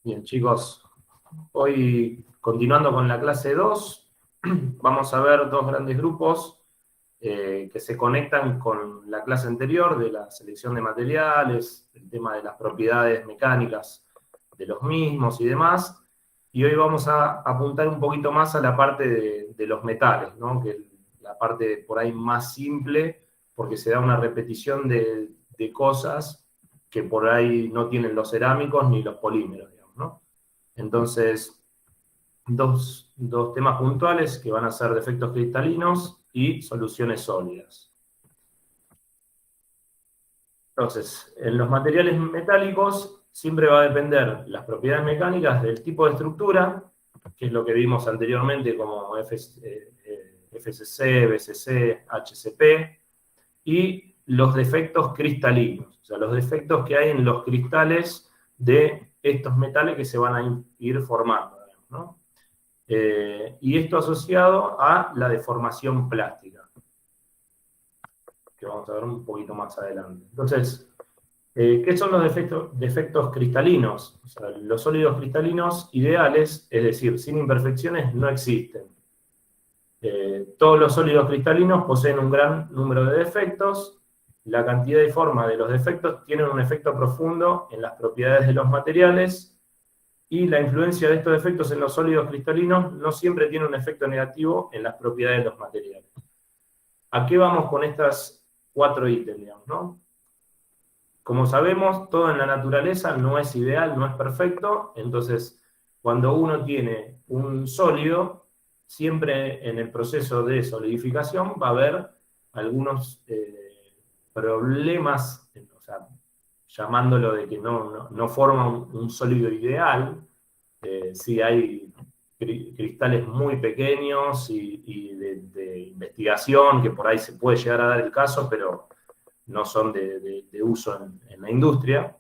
Bien, chicos, hoy continuando con la clase 2, vamos a ver dos grandes grupos que se conectan con la clase anterior de la selección de materiales, el tema de las propiedades mecánicas de los mismos y demás. Y hoy vamos a apuntar un poquito más a la parte de los metales, ¿no? Que es la parte por ahí más simple, porque se da una repetición de cosas que por ahí no tienen los cerámicos ni los polímeros, digamos, ¿no? Entonces, dos temas puntuales que van a ser defectos cristalinos y soluciones sólidas. Entonces, en los materiales metálicos siempre va a depender las propiedades mecánicas del tipo de estructura, que es lo que vimos anteriormente como FCC, BCC, HCP, y los defectos cristalinos, o sea, los defectos que hay en los cristales de estos metales que se van a ir formando, ¿no? Y esto asociado a la deformación plástica, que vamos a ver un poquito más adelante. Entonces, ¿qué son los defectos cristalinos? O sea, los sólidos cristalinos ideales, es decir, sin imperfecciones, no existen. Todos los sólidos cristalinos poseen un gran número de defectos. La cantidad y forma de los defectos tienen un efecto profundo en las propiedades de los materiales, y la influencia de estos defectos en los sólidos cristalinos no siempre tiene un efecto negativo en las propiedades de los materiales. ¿A qué vamos con estas 4 ítems, digamos, no? Como sabemos, todo en la naturaleza no es ideal, no es perfecto. Entonces, cuando uno tiene un sólido, siempre en el proceso de solidificación va a haber algunos problemas, o sea, llamándolo de que no forma un sólido ideal. Sí hay cristales muy pequeños y de investigación que por ahí se puede llegar a dar el caso, pero no son de uso en la industria.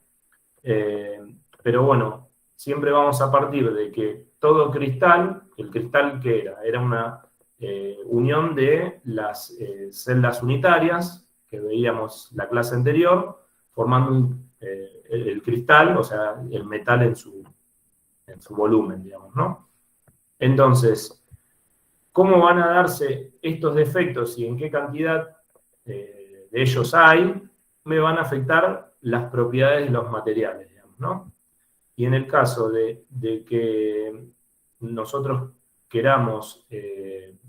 Pero bueno, siempre vamos a partir de que todo cristal, el cristal que era una unión de las celdas unitarias que veíamos la clase anterior, formando el cristal, o sea, el metal en su volumen, digamos, ¿no? Entonces, ¿cómo van a darse estos defectos y en qué cantidad de ellos hay? Me van a afectar las propiedades de los materiales, digamos, ¿no? Y en el caso de que nosotros queramos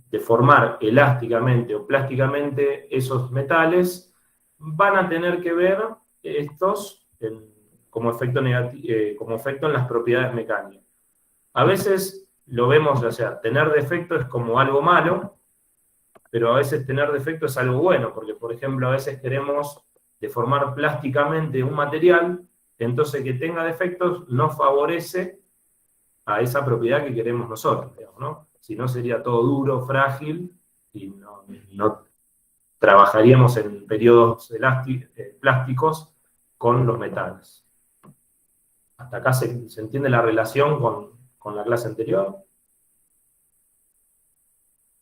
deformar elásticamente o plásticamente esos metales, van a tener que ver estos como efecto en las propiedades mecánicas. A veces lo vemos, o sea, tener defecto es como algo malo, pero a veces tener defecto es algo bueno, porque por ejemplo a veces queremos deformar plásticamente un material, entonces que tenga defectos no favorece a esa propiedad que queremos nosotros, digamos, ¿no? Si no sería todo duro, frágil, y no trabajaríamos en periodos plásticos con los metales. ¿Hasta acá se entiende la relación con la clase anterior?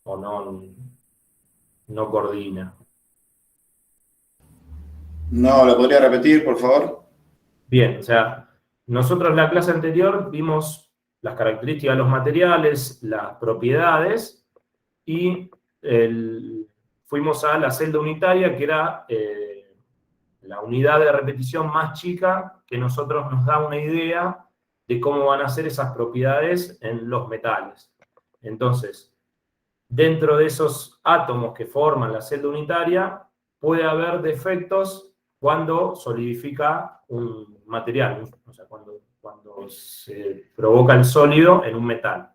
¿O no coordina? No, ¿lo podría repetir, por favor? Bien, o sea, nosotros en la clase anterior vimos las características de los materiales, las propiedades, y fuimos a la celda unitaria, que era la unidad de repetición más chica, que nosotros nos da una idea de cómo van a ser esas propiedades en los metales. Entonces, dentro de esos átomos que forman la celda unitaria, puede haber defectos cuando solidifica un material, o sea, cuando se provoca el sólido en un metal.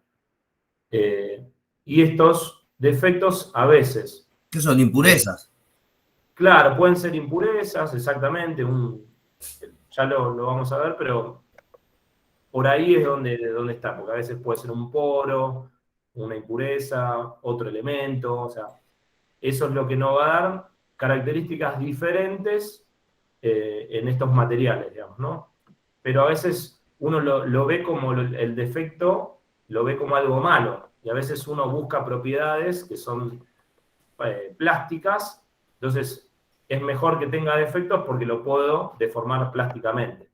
Y estos defectos a veces... ¿Qué son impurezas? Claro, pueden ser impurezas, exactamente, ya lo vamos a ver, pero por ahí es donde está, porque a veces puede ser un poro, una impureza, otro elemento, o sea, eso es lo que nos va a dar características diferentes en estos materiales, digamos, ¿no? Pero a veces uno lo ve como el defecto, lo ve como algo malo, y a veces uno busca propiedades que son plásticas, entonces es mejor que tenga defectos porque lo puedo deformar plásticamente.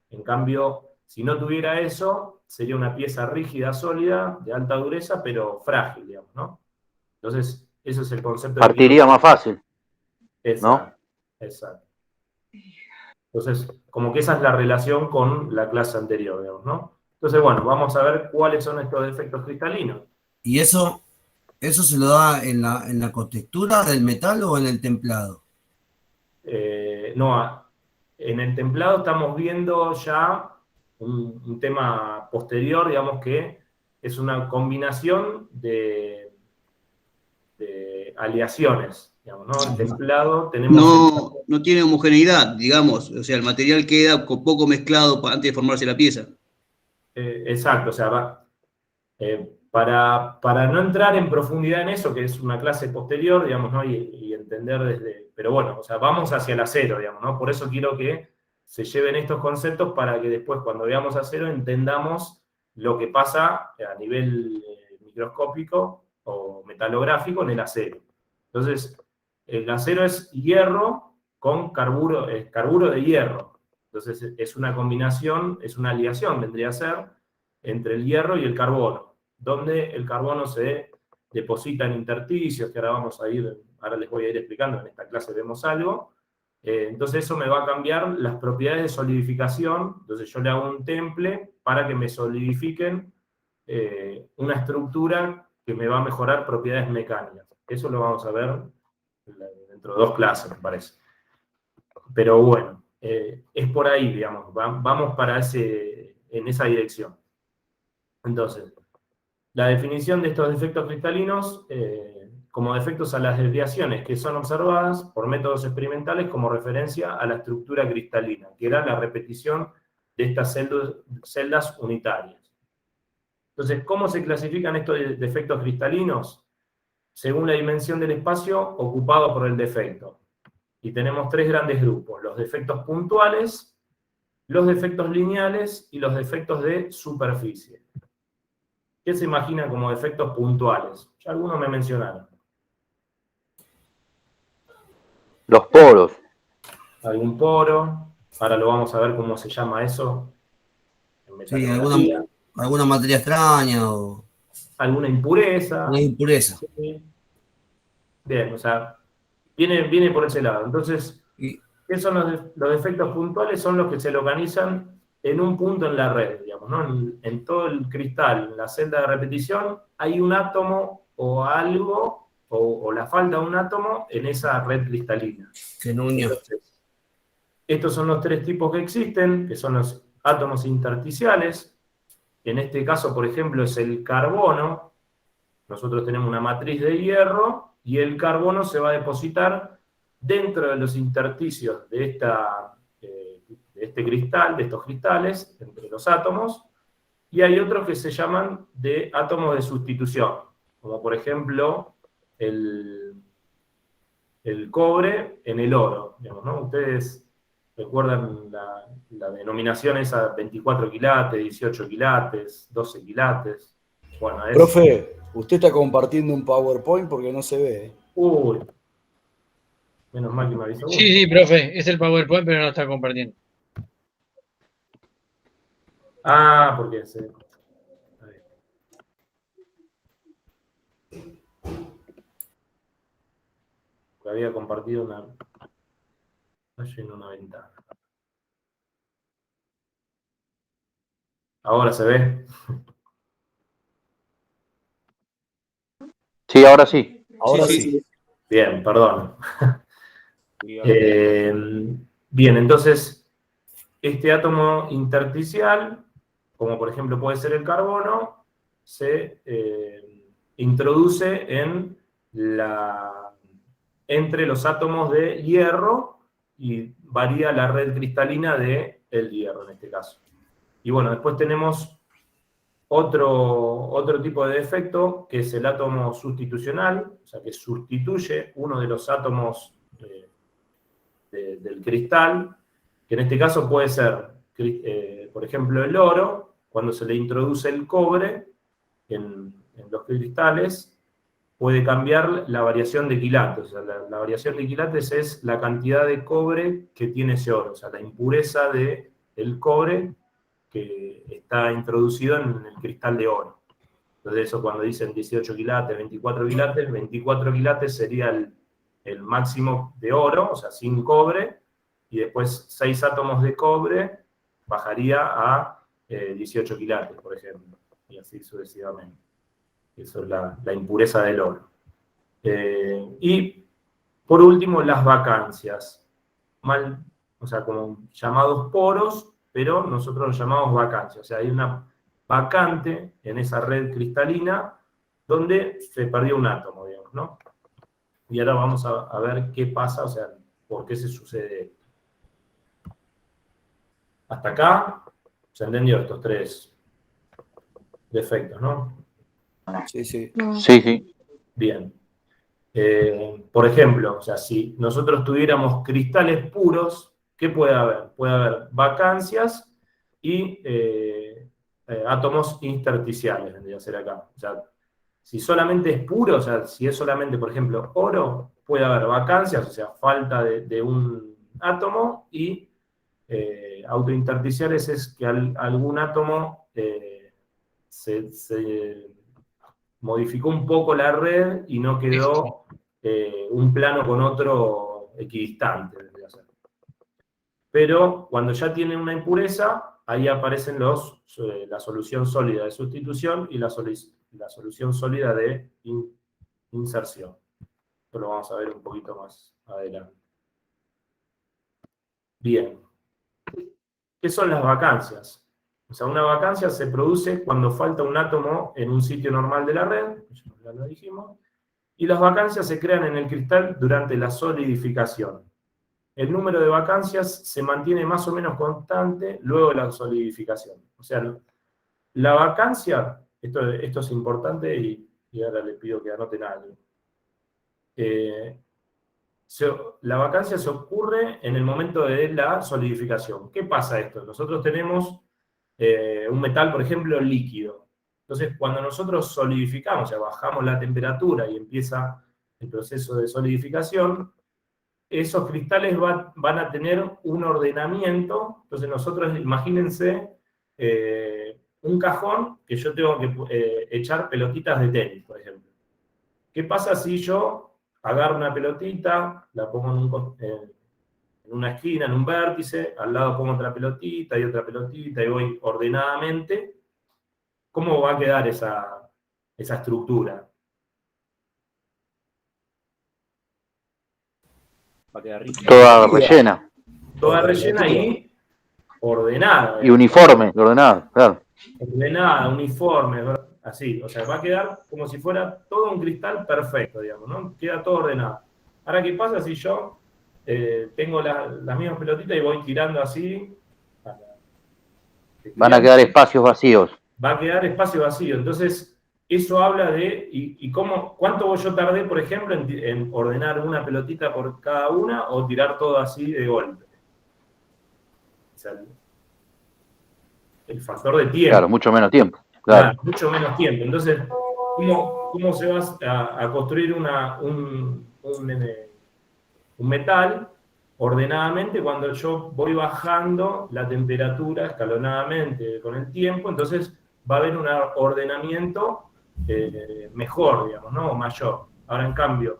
En cambio, Si no tuviera eso, sería una pieza rígida, sólida, de alta dureza, pero frágil, digamos, ¿no? Entonces, ese es el concepto de Partiría más fácil, Exacto, ¿no? exacto. Entonces, como que esa es la relación con la clase anterior, digamos, ¿no? Entonces, bueno, vamos a ver cuáles son estos defectos cristalinos. ¿Y eso se lo da en la contextura del metal o en el templado? No, en el templado estamos viendo ya un tema posterior, digamos que es una combinación de aleaciones, digamos, ¿no? El templado tenemos... No tiene homogeneidad, digamos, o sea, el material queda poco mezclado antes de formarse la pieza. Exacto, o sea, para no entrar en profundidad en eso, que es una clase posterior, digamos, ¿no? Y entender desde... Pero bueno, o sea, vamos hacia el acero, digamos, ¿no? Por eso quiero que se lleven estos conceptos para que después, cuando veamos acero, entendamos lo que pasa a nivel microscópico o metalográfico en el acero. Entonces, el acero es hierro con carburo de hierro. Entonces, es una combinación, es una aleación, vendría a ser, entre el hierro y el carbono, donde el carbono se deposita en intersticios, que ahora les voy a ir explicando, en esta clase vemos algo. Entonces eso me va a cambiar las propiedades de solidificación, entonces yo le hago un temple para que me solidifiquen una estructura que me va a mejorar propiedades mecánicas. Eso lo vamos a ver dentro de 2 clases, me parece. Pero bueno, es por ahí, digamos, vamos en esa dirección. Entonces, la definición de estos defectos cristalinos como defectos a las desviaciones que son observadas por métodos experimentales como referencia a la estructura cristalina, que era la repetición de estas celdas unitarias. Entonces, ¿cómo se clasifican estos defectos cristalinos? Según la dimensión del espacio ocupado por el defecto. Y tenemos 3 grandes grupos: los defectos puntuales, los defectos lineales y los defectos de superficie. ¿Qué se imagina como defectos puntuales? Ya algunos me mencionaron. Los poros. Algún poro. Ahora lo vamos a ver cómo se llama eso. Sí, alguna materia extraña o alguna impureza. una impureza. Sí. Bien, o sea, viene por ese lado. Entonces, ¿qué son los defectos puntuales? Son los que se localizan en un punto en la red, digamos, ¿no? En todo el cristal, en la celda de repetición, hay un átomo o algo, o la falta de un átomo en esa red cristalina. Que no unió. Entonces, estos son los 3 tipos que existen, que son los átomos intersticiales. En este caso, por ejemplo, es el carbono. Nosotros tenemos una matriz de hierro y el carbono se va a depositar dentro de los intersticios de este cristal, de estos cristales, entre los átomos, y hay otros que se llaman de átomos de sustitución, como por ejemplo el cobre en el oro, digamos, ¿no? Ustedes recuerdan la denominación esa: 24 quilates, 18 quilates, 12 quilates. Bueno, Profe, usted está compartiendo un PowerPoint porque no se ve. Uy, menos mal que me avisó. Sí, profe, es el PowerPoint, pero no lo está compartiendo. Ah, porque se... había compartido una ventana. ¿Ahora se ve? Sí, ahora sí. Ahora sí. Bien, perdón. Bien, entonces, este átomo intersticial, como por ejemplo puede ser el carbono, se introduce entre los átomos de hierro y varía la red cristalina del hierro en este caso. Y bueno, después tenemos otro tipo de defecto, que es el átomo sustitucional, o sea, que sustituye uno de los átomos del cristal, que en este caso puede ser, por ejemplo, el oro. Cuando se le introduce el cobre en los cristales, puede cambiar la variación de quilates. O sea, la variación de quilates es la cantidad de cobre que tiene ese oro, o sea, la impureza del cobre que está introducido en el cristal de oro. Entonces eso cuando dicen 18 quilates, 24 quilates sería el máximo de oro, o sea, sin cobre, y después 6 átomos de cobre bajaría a 18 quilates, por ejemplo, y así sucesivamente. Eso es la impureza del oro. Y por último, las vacancias. O sea, como llamados poros, pero nosotros los llamamos vacancias. O sea, hay una vacante en esa red cristalina donde se perdió un átomo, digamos, ¿no? Y ahora vamos a ver qué pasa, o sea, por qué se sucede esto. Hasta acá se entendió estos 3 defectos, ¿no? Sí, sí. Sí, sí. Bien. Por ejemplo, o sea, si nosotros tuviéramos cristales puros, ¿qué puede haber? Puede haber vacancias y átomos intersticiales, vendría a ser acá. O sea, si solamente es puro, o sea, si es solamente, por ejemplo, oro, puede haber vacancias, o sea, falta de un átomo, y autointersticiales es que algún átomo se modificó un poco la red y no quedó un plano con otro equidistante. Pero cuando ya tiene una impureza, ahí aparecen la solución sólida de sustitución y la solución sólida de inserción. Esto lo vamos a ver un poquito más adelante. Bien. ¿Qué son las vacancias? O sea, una vacancia se produce cuando falta un átomo en un sitio normal de la red, ya lo dijimos, y las vacancias se crean en el cristal durante la solidificación. El número de vacancias se mantiene más o menos constante luego de la solidificación. O sea, la vacancia, esto es importante y ahora le pido que anoten algo. La vacancia se ocurre en el momento de la solidificación. ¿Qué pasa esto? Nosotros tenemos un metal, por ejemplo, líquido. Entonces, cuando nosotros solidificamos, o sea, bajamos la temperatura y empieza el proceso de solidificación, esos cristales van a tener un ordenamiento. Entonces, nosotros, imagínense un cajón que yo tengo que echar pelotitas de tenis, por ejemplo. ¿Qué pasa si yo agarro una pelotita, la pongo en una esquina, en un vértice, al lado pongo otra pelotita y voy ordenadamente? ¿Cómo va a quedar esa estructura? Va a quedar rica. Toda rellena. Toda rellena y ordenada. Y uniforme, ordenada, claro. Ordenada, uniforme, así. O sea, va a quedar como si fuera todo un cristal perfecto, digamos, ¿no? Queda todo ordenado. Ahora, ¿qué pasa si yo tengo las mismas pelotitas y voy tirando así? Van a quedar espacios vacíos. Va a quedar espacio vacío. Entonces, eso habla de cuánto yo tardé, por ejemplo, en ordenar una pelotita por cada una o tirar todo así de golpe. O sea, el factor de tiempo. Claro, mucho menos tiempo. Claro. Mucho menos tiempo. Entonces, ¿cómo se va a construir un metal ordenadamente cuando yo voy bajando la temperatura escalonadamente con el tiempo? Entonces va a haber un ordenamiento mejor, digamos, ¿no? O mayor. Ahora, en cambio,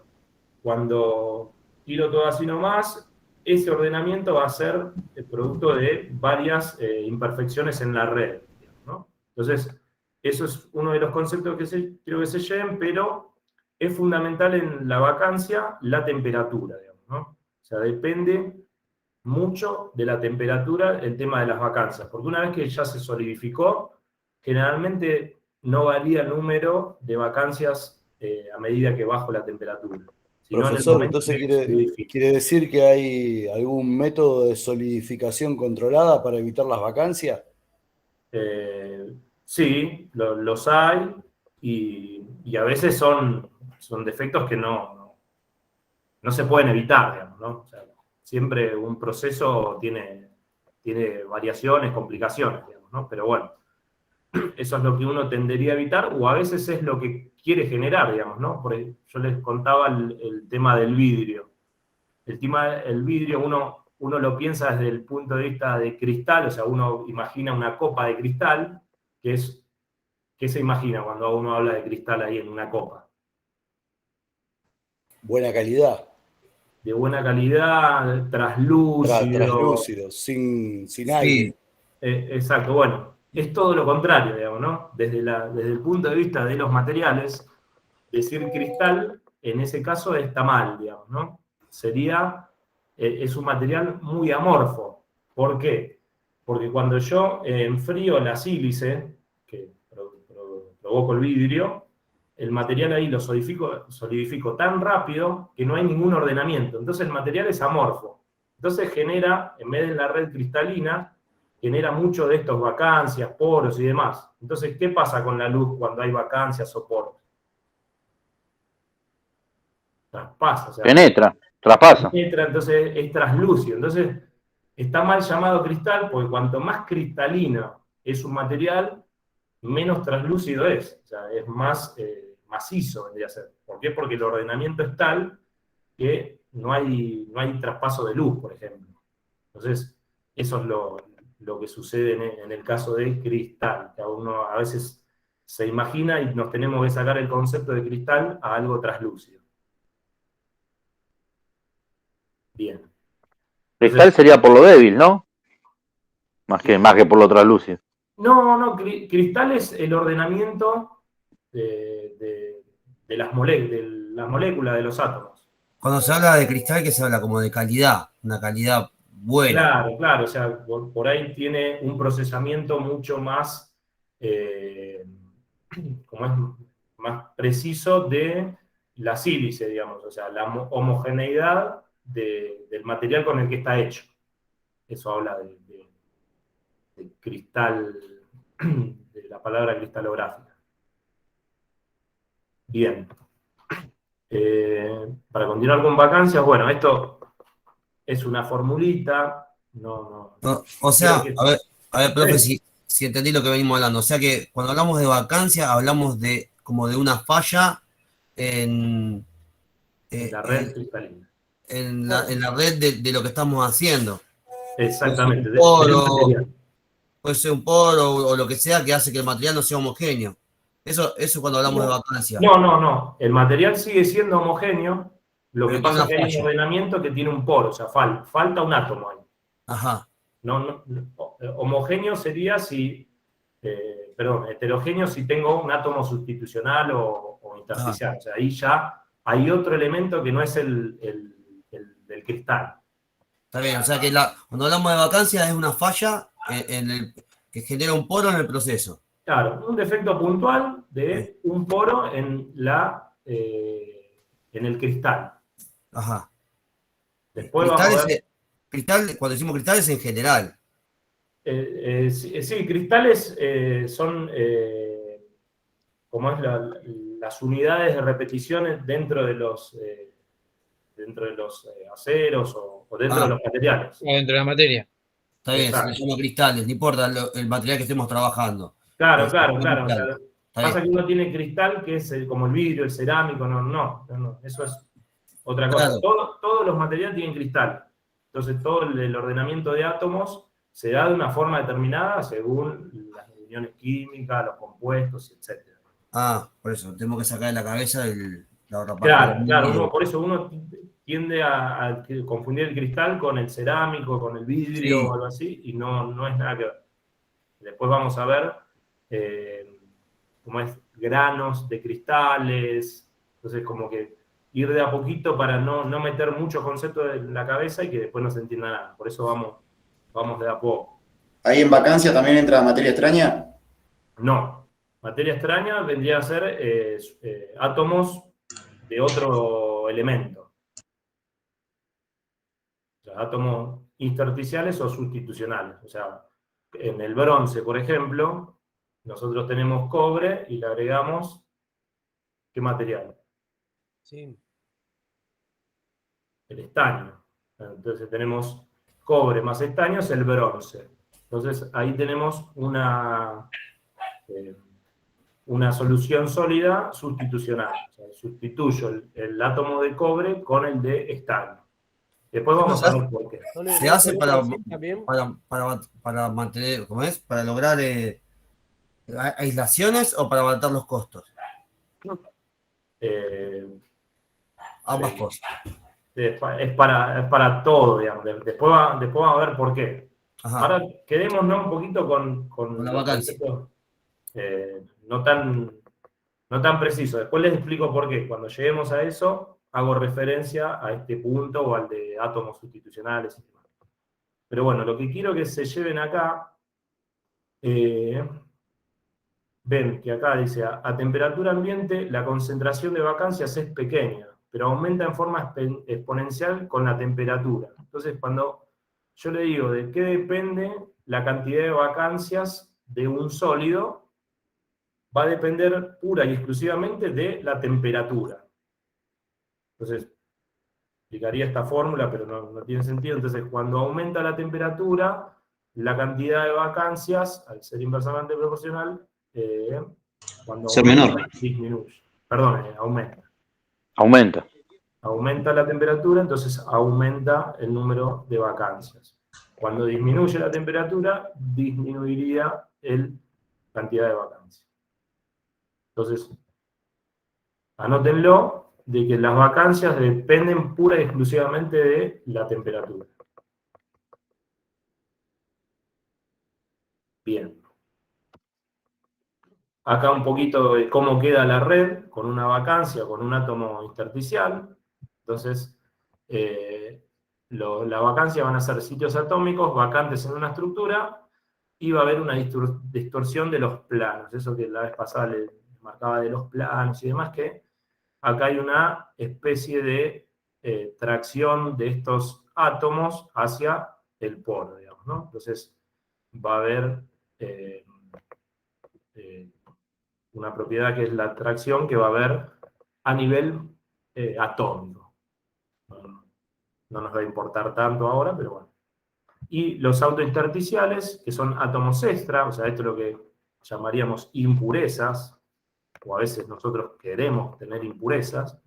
cuando tiro todo así nomás, ese ordenamiento va a ser el producto de varias imperfecciones en la red, ¿no? Entonces, eso es uno de los conceptos que quiero que se lleven, pero es fundamental en la vacancia la temperatura, digamos, ¿no? O sea, depende mucho de la temperatura el tema de las vacancias, porque una vez que ya se solidificó, generalmente no varía el número de vacancias a medida que bajo la temperatura. Profesor, entonces quiere decir que hay algún método de solidificación controlada para evitar las vacancias. Sí, los hay, y a veces son defectos que no se pueden evitar, digamos, ¿no? O sea, siempre un proceso tiene variaciones, complicaciones, digamos, ¿no? Pero bueno, eso es lo que uno tendería a evitar, o a veces es lo que quiere generar, digamos, ¿no? Porque yo les contaba el tema del vidrio. El vidrio, uno uno lo piensa desde el punto de vista de cristal, o sea, uno imagina una copa de cristal, ¿qué se imagina cuando uno habla de cristal ahí en una copa? Buena calidad. De buena calidad, traslúcido. Traslúcido, sin aire. Sí, Exacto, bueno, es todo lo contrario, digamos, ¿no? Desde el punto de vista de los materiales, decir cristal, en ese caso está mal, digamos, ¿no? Es un material muy amorfo. ¿Por qué? Porque cuando yo enfrío la sílice, que provoco el vidrio, el material ahí lo solidifico tan rápido que no hay ningún ordenamiento. Entonces el material es amorfo. Entonces genera, en vez de la red cristalina, genera mucho de estos vacancias, poros y demás. Entonces, ¿qué pasa con la luz cuando hay vacancias o poros? Traspasa. O sea, traspasa. penetra, entonces es traslúcido. Entonces, está mal llamado cristal porque cuanto más cristalino es un material, menos traslúcido es. O sea, es más macizo, vendría a ser. ¿Por qué? Porque el ordenamiento es tal que no hay traspaso de luz, por ejemplo. Entonces, eso es lo que sucede en el caso de cristal, que uno a veces se imagina y nos tenemos que sacar el concepto de cristal a algo traslúcido. Bien. Cristal sería por lo débil, ¿no? Más que por lo translúcido. No, cristal es el ordenamiento de las moléculas de los átomos. cuando se habla de cristal, que se habla como de calidad, una calidad buena. Claro, o sea, por ahí tiene un procesamiento mucho más, como es más preciso de la sílice, digamos, o sea, la homogeneidad del material con el que está hecho. Eso habla de cristal, de la palabra cristalográfica. Bien. Para continuar con vacancias, bueno, esto es una formulita, no. O sea, Creo que- a ver, profe, si entendí lo que venimos hablando. O sea que cuando hablamos de vacancia, hablamos de como de una falla en, la red cristalina. en la red de lo que estamos haciendo. Exactamente, Del material. Puede ser un poro o lo que sea que hace que el material no sea homogéneo. Eso cuando hablamos de vacancia. No. El material sigue siendo homogéneo. Lo que Pero pasa es tiene que hay un una ordenamiento que tiene un poro, o sea, falta un átomo ahí. Ajá. Homogéneo sería si, heterogéneo si tengo un átomo sustitucional o intersticial. O sea, ahí ya hay otro elemento que no es el del cristal. Está bien, o sea que cuando hablamos de vacancia es una falla que genera un poro en el proceso. Claro, un defecto puntual de un poro en el cristal. Ajá. Después vamos a ver. Cuando decimos cristales en general. Sí, cristales son como es las unidades de repeticiones dentro de los aceros o dentro de los materiales. O dentro de la materia. Está bien, se les llama cristales, no importa el material que estemos trabajando. Claro. Claro. O sea, pasa que uno tiene cristal que es como el vidrio, el cerámico, no, eso es otra cosa. Claro. Todos los materiales tienen cristal. Entonces todo el ordenamiento de átomos se da de una forma determinada según las uniones químicas, los compuestos, etc. Por eso, tengo que sacar de la cabeza la otra parte. Claro, por eso uno tiende a confundir el cristal con el cerámico, con el vidrio o algo así, y no es nada que ver. Después vamos a ver cómo es granos de cristales, entonces como que ir de a poquito para no meter muchos conceptos en la cabeza y que después no se entienda nada. Por eso vamos de a poco. ¿Ahí en vacancia también entra materia extraña? No. Materia extraña vendría a ser átomos de otro elemento. O sea, átomos intersticiales o sustitucionales. O sea, en el bronce, por ejemplo, nosotros tenemos cobre y le agregamos ¿qué material? Sí. El estaño. Entonces tenemos cobre más estaño es el bronce. Entonces ahí tenemos una solución sólida sustitucional. O sea, sustituyo el átomo de cobre con el de estaño. Después vamos a ver por qué. Se hace para mantener, ¿cómo es? Para lograr aislaciones o para abatir los costos. Ambas cosas. Es para todo, digamos. Después vamos a ver por qué. Ajá. Ahora quedémonos un poquito con la vacancia. No tan preciso. Después les explico por qué. Cuando lleguemos a eso, hago referencia a este punto o al de átomos sustitucionales y demás. Pero bueno, lo que quiero que se lleven acá, ven que acá dice, a temperatura ambiente la concentración de vacancias es pequeña, pero aumenta en forma exponencial con la temperatura. Entonces, cuando yo le digo de qué depende la cantidad de vacancias de un sólido, va a depender pura y exclusivamente de la temperatura. Entonces, explicaría esta fórmula, pero no tiene sentido. Entonces, cuando aumenta la temperatura, la cantidad de vacancias, al ser inversamente proporcional, cuando ser aumenta, menor. Disminuye. Perdón, aumenta. Aumenta. Aumenta la temperatura, entonces aumenta el número de vacancias. Cuando disminuye la temperatura, disminuiría la cantidad de vacancias. Entonces, anótenlo, de que las vacancias dependen pura y exclusivamente de la temperatura. Bien. Acá un poquito de cómo queda la red con una vacancia, con un átomo intersticial. Entonces, la vacancia van a ser sitios atómicos vacantes en una estructura y va a haber una distorsión de los planos. Eso que la vez pasada le marcaba de los planos y demás, que acá hay una especie de tracción de estos átomos hacia el polo, digamos, ¿no? Entonces, va a haber una propiedad que es la atracción que va a haber a nivel atómico. No nos va a importar tanto ahora, pero bueno. Y los autointersticiales, que son átomos extra, o sea, esto es lo que llamaríamos impurezas, o a veces nosotros queremos tener impurezas,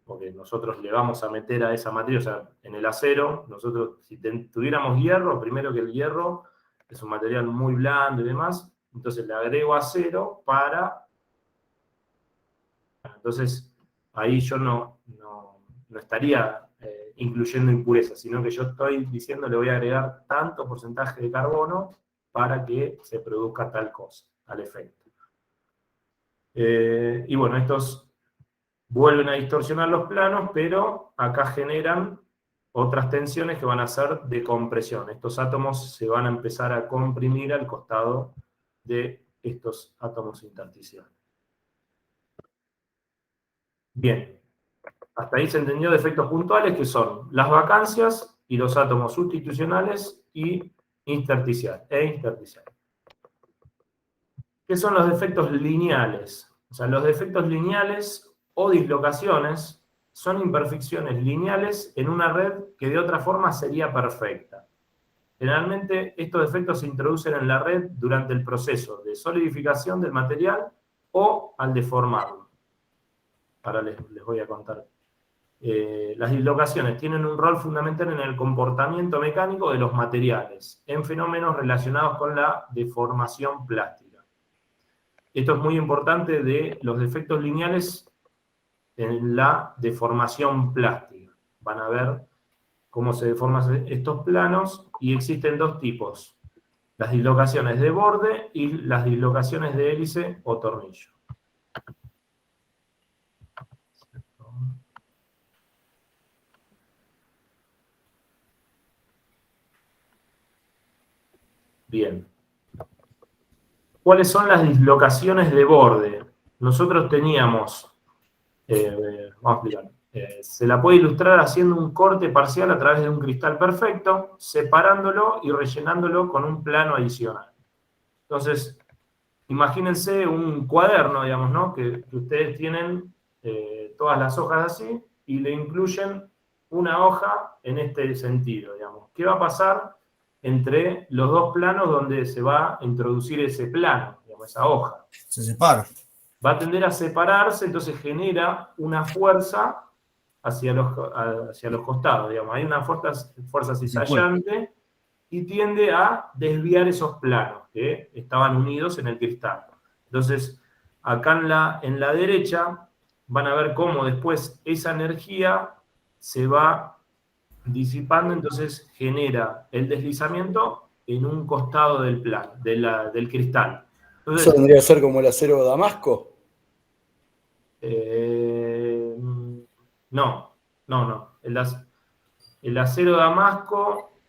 porque nosotros le vamos a meter a esa materia, o sea, en el acero, nosotros si tuviéramos hierro, primero que el hierro es un material muy blando y demás, entonces le agrego acero para... Entonces, ahí yo no estaría incluyendo impurezas, sino que yo estoy diciendo le voy a agregar tanto porcentaje de carbono para que se produzca tal cosa, tal efecto. Y bueno, estos vuelven a distorsionar los planos, pero acá generan otras tensiones que van a ser de compresión. Estos átomos se van a empezar a comprimir al costado de estos átomos intersticiales. Bien, hasta ahí se entendió de efectos puntuales, que son las vacancias y los átomos sustitucionales y intersticiales. ¿Qué son los defectos lineales? O sea, los defectos lineales o dislocaciones son imperfecciones lineales en una red que de otra forma sería perfecta. Generalmente estos defectos se introducen en la red durante el proceso de solidificación del material o al deformarlo. Ahora les voy a contar. Las dislocaciones tienen un rol fundamental en el comportamiento mecánico de los materiales, en fenómenos relacionados con la deformación plástica. Esto es muy importante de los defectos lineales en la deformación plástica. Van a ver cómo se deforman estos planos, y existen dos tipos: las dislocaciones de borde y las dislocaciones de hélice o tornillo. Bien. ¿Cuáles son las dislocaciones de borde? Nosotros teníamos, vamos a explicar, se la puede ilustrar haciendo un corte parcial a través de un cristal perfecto, separándolo y rellenándolo con un plano adicional. Entonces, imagínense un cuaderno, digamos, ¿no? Que ustedes tienen todas las hojas así y le incluyen una hoja en este sentido, digamos. ¿Qué va a pasar entre los dos planos donde se va a introducir ese plano, digamos, esa hoja? Se separa. Va a tender a separarse, entonces genera una fuerza hacia los costados, digamos. Hay una fuerza cizallante y tiende a desviar esos planos que estaban unidos en el cristal. Entonces, acá en la derecha van a ver cómo después esa energía se va disipando, entonces genera el deslizamiento en un costado del plano, del cristal. Entonces, ¿Eso tendría que ser como el acero Damasco? No. El acero Damasco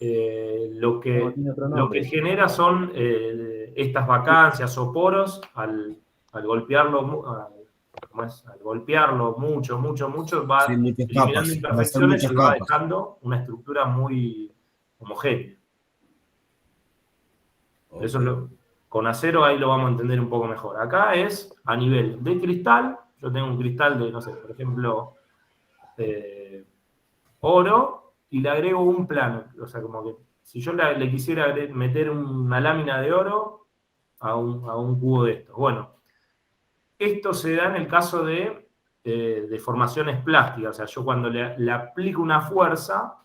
lo que genera son estas vacancias o poros al golpearlo, al golpearlo mucho, va Sí, muchas eliminando capas, imperfecciones muchas y va capas. dejando una estructura muy homogénea. Eso con acero ahí lo vamos a entender un poco mejor. Acá es a nivel de cristal. Yo tengo un cristal de, no sé, por ejemplo, oro, y le agrego un plano. O sea, como que si yo le quisiera meter una lámina de oro a un cubo de estos. Bueno, esto se da en el caso de deformaciones plásticas. O sea, yo cuando le aplico una fuerza,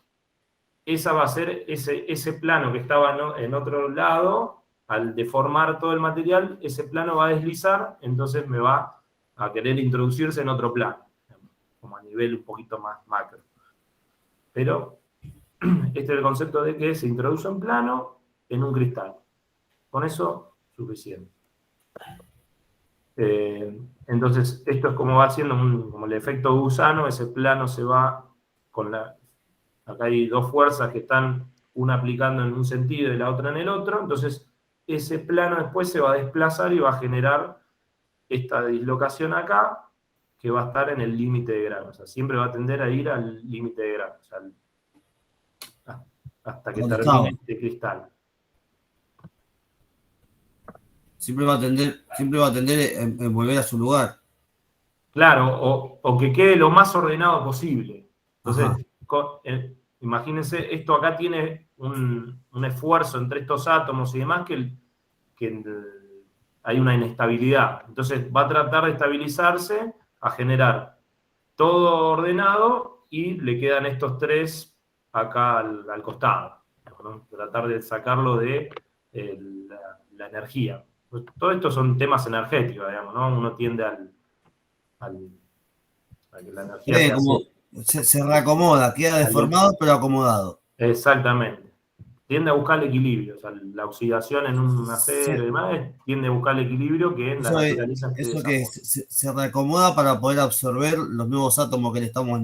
esa va a ser ese plano que estaba en otro lado. Al deformar todo el material, ese plano va a deslizar, entonces me va a querer introducirse en otro plano, como a nivel un poquito más macro. Pero este es el concepto de que se introduce un plano en un cristal. Con eso, suficiente. Entonces, esto es como va haciendo como el efecto gusano. Ese plano se va con acá hay dos fuerzas que están una aplicando en un sentido y la otra en el otro. Entonces, ese plano después se va a desplazar y va a generar esta dislocación acá, que va a estar en el límite de grano. O sea, siempre va a tender a ir al límite de grano, o sea, hasta que termine este cristal. Siempre va a tender en volver a su lugar. Claro, o que quede lo más ordenado posible. Entonces, imagínense, esto acá tiene un esfuerzo entre estos átomos y demás que hay una inestabilidad. Entonces va a tratar de estabilizarse, a generar todo ordenado, y le quedan estos tres acá al costado, ¿no? Tratar de sacarlo de la energía. Todo esto son temas energéticos, digamos, ¿no? Uno tiende a que la energía se reacomoda, queda deformado pero acomodado. Exactamente. Tiende a buscar el equilibrio. O sea, la oxidación en un acero y demás tiende a buscar el equilibrio que en la naturaleza eso que se reacomoda para poder absorber los nuevos átomos que le estamos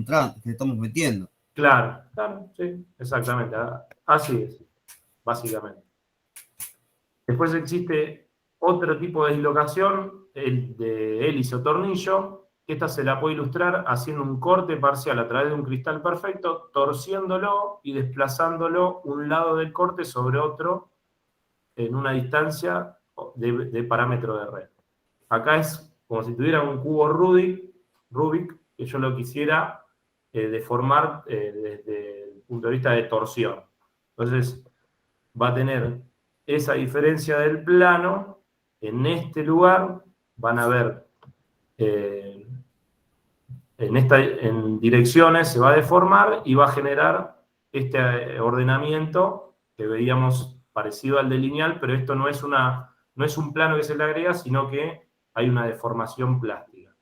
metiendo. Claro, sí, exactamente. Así es, básicamente. Después existe otro tipo de dislocación, el de hélice o tornillo, que esta se la puede ilustrar haciendo un corte parcial a través de un cristal perfecto, torciéndolo y desplazándolo un lado del corte sobre otro en una distancia de parámetro de red. Acá es como si tuviera un cubo Rubik, que yo lo quisiera deformar desde el punto de vista de torsión. Entonces va a tener esa diferencia del plano. En este lugar van a ver en direcciones se va a deformar y va a generar este ordenamiento que veíamos parecido al de lineal, pero esto no es un plano que se le agrega, sino que hay una deformación plástica.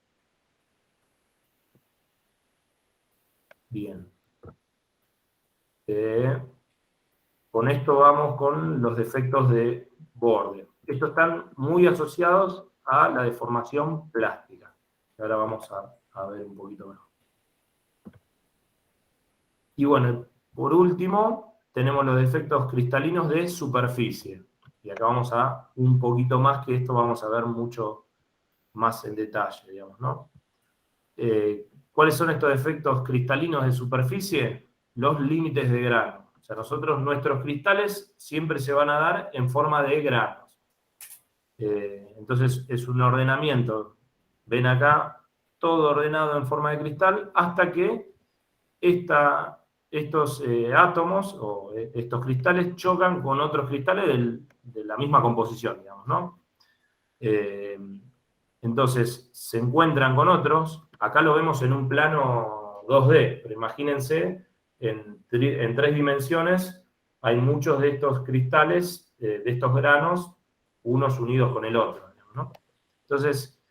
Bien. Con esto vamos con los defectos de borde. Estos están muy asociados a la deformación plástica. Ahora vamos a ver un poquito mejor. Y bueno, por último, tenemos los defectos cristalinos de superficie. Y acá vamos a un poquito más, que esto vamos a ver mucho más en detalle, digamos, ¿no? ¿Cuáles son estos defectos cristalinos de superficie? Los límites de grano. O sea, nuestros cristales siempre se van a dar en forma de granos. Entonces es un ordenamiento. Ven acá, todo ordenado en forma de cristal, hasta que estos átomos o estos cristales chocan con otros cristales de la misma composición, digamos, ¿no? Entonces se encuentran con otros acá lo vemos en un plano 2D, pero imagínense, en 3 dimensiones hay muchos de estos cristales, de estos granos, unos unidos con el otro, ¿no? Entonces,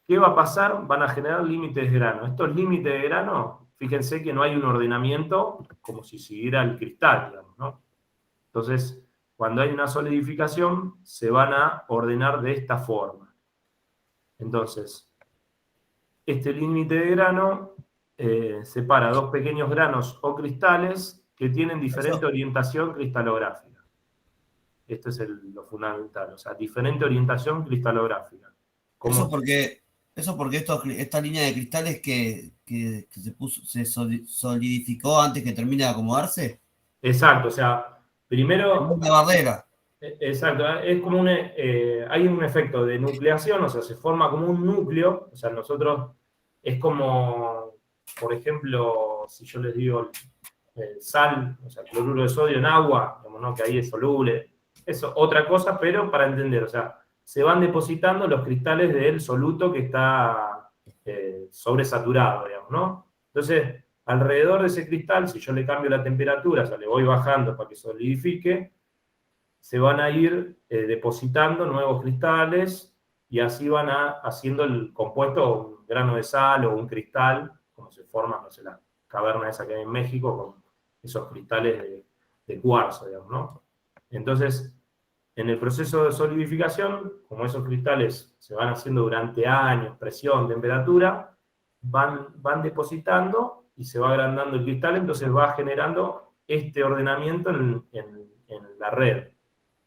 ¿qué va a pasar? Van a generar límites de grano. Estos límites de grano, fíjense que no hay un ordenamiento como si siguiera el cristal, digamos, ¿no? Entonces, cuando hay una solidificación, se van a ordenar de esta forma. Entonces, este límite de grano separa 2 pequeños granos o cristales que tienen diferente orientación cristalográfica. Esto es lo fundamental, o sea, diferente orientación cristalográfica. Eso porque esta línea de cristales que se solidificó antes que termine de acomodarse. Exacto, o sea, primero... Una barrera. Exacto, es como hay un efecto de nucleación, o sea, se forma como un núcleo, o sea, nosotros es como, por ejemplo, si yo les digo sal, o sea, cloruro de sodio en agua, como no, que ahí es soluble, eso, otra cosa, pero para entender, o sea, se van depositando los cristales del soluto que está sobresaturado, digamos, ¿no? Entonces, alrededor de ese cristal, si yo le cambio la temperatura, o sea, le voy bajando para que solidifique, se van a ir depositando nuevos cristales y así van haciendo el compuesto, un grano de sal o un cristal, como se forma, no sé, la caverna esa que hay en México, con esos cristales de cuarzo, digamos, ¿no? Entonces, en el proceso de solidificación, como esos cristales se van haciendo durante años, presión, temperatura, van depositando y se va agrandando el cristal, entonces va generando este ordenamiento en la red.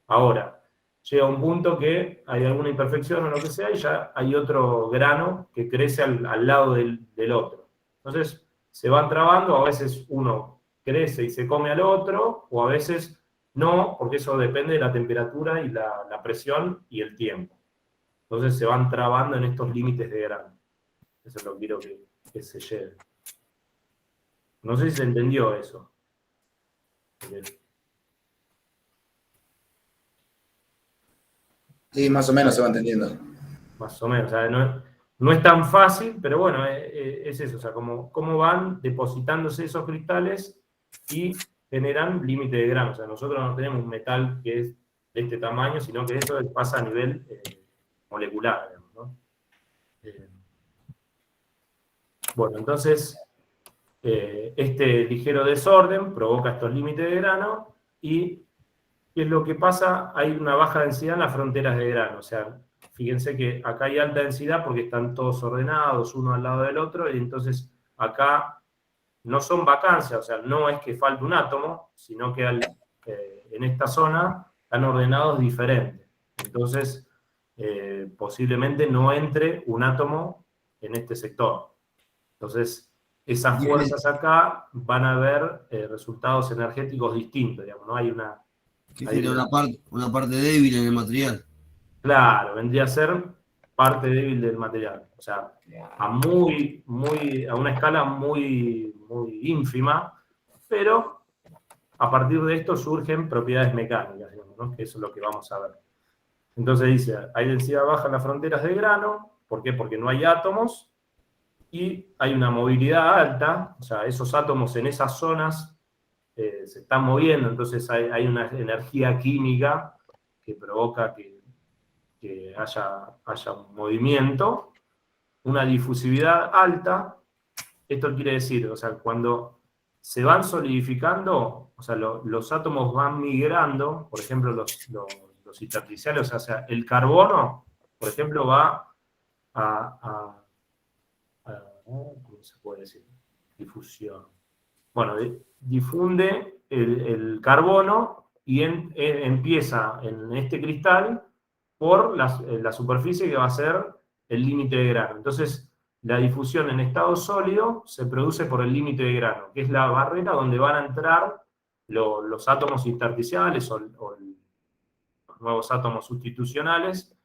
Ahora, llega un punto que hay alguna imperfección o lo que sea, y ya hay otro grano que crece al lado del otro. Entonces, se van trabando, a veces uno crece y se come al otro, o a veces no, porque eso depende de la temperatura y la presión y el tiempo. Entonces se van trabando en estos límites de grano. Eso es lo que quiero que se lleve. No sé si se entendió eso. Sí, más o menos se va entendiendo. Más o menos, o sea, no es tan fácil, pero bueno, es eso, o sea, cómo van depositándose esos cristales y generan límite de grano. O sea, nosotros no tenemos un metal que es de este tamaño, sino que eso pasa a nivel molecular, digamos, ¿no? Bueno, entonces, este ligero desorden provoca estos límites de grano y ¿qué es lo que pasa? Hay una baja densidad en las fronteras de grano, o sea, fíjense que acá hay alta densidad porque están todos ordenados uno al lado del otro, y entonces acá no son vacancias, o sea, no es que falte un átomo, sino que en esta zona están ordenados diferentes. Entonces, posiblemente no entre un átomo en este sector. Entonces, esas fuerzas acá van a ver resultados energéticos distintos, digamos, ¿no? Hay una... Que sería una parte débil en el material. Claro, vendría a ser parte débil del material. O sea, a una escala muy ínfima, pero a partir de esto surgen propiedades mecánicas, digamos, ¿no? Que eso es lo que vamos a ver. Entonces dice, hay densidad baja en las fronteras de grano. ¿Por qué? Porque no hay átomos y hay una movilidad alta. O sea, esos átomos en esas zonas se están moviendo, entonces hay una energía química que provoca que haya un movimiento, una difusividad alta. Esto quiere decir, o sea, cuando se van solidificando, o sea, los átomos van migrando, por ejemplo, los intersticiales, o sea, el carbono, por ejemplo, va ¿cómo se puede decir? Difusión. Bueno, difunde el carbono y empieza en este cristal por la superficie que va a ser el límite de grano. Entonces, la difusión en estado sólido se produce por el límite de grano, que es la barrera donde van a entrar los átomos intersticiales o los nuevos átomos sustitucionales,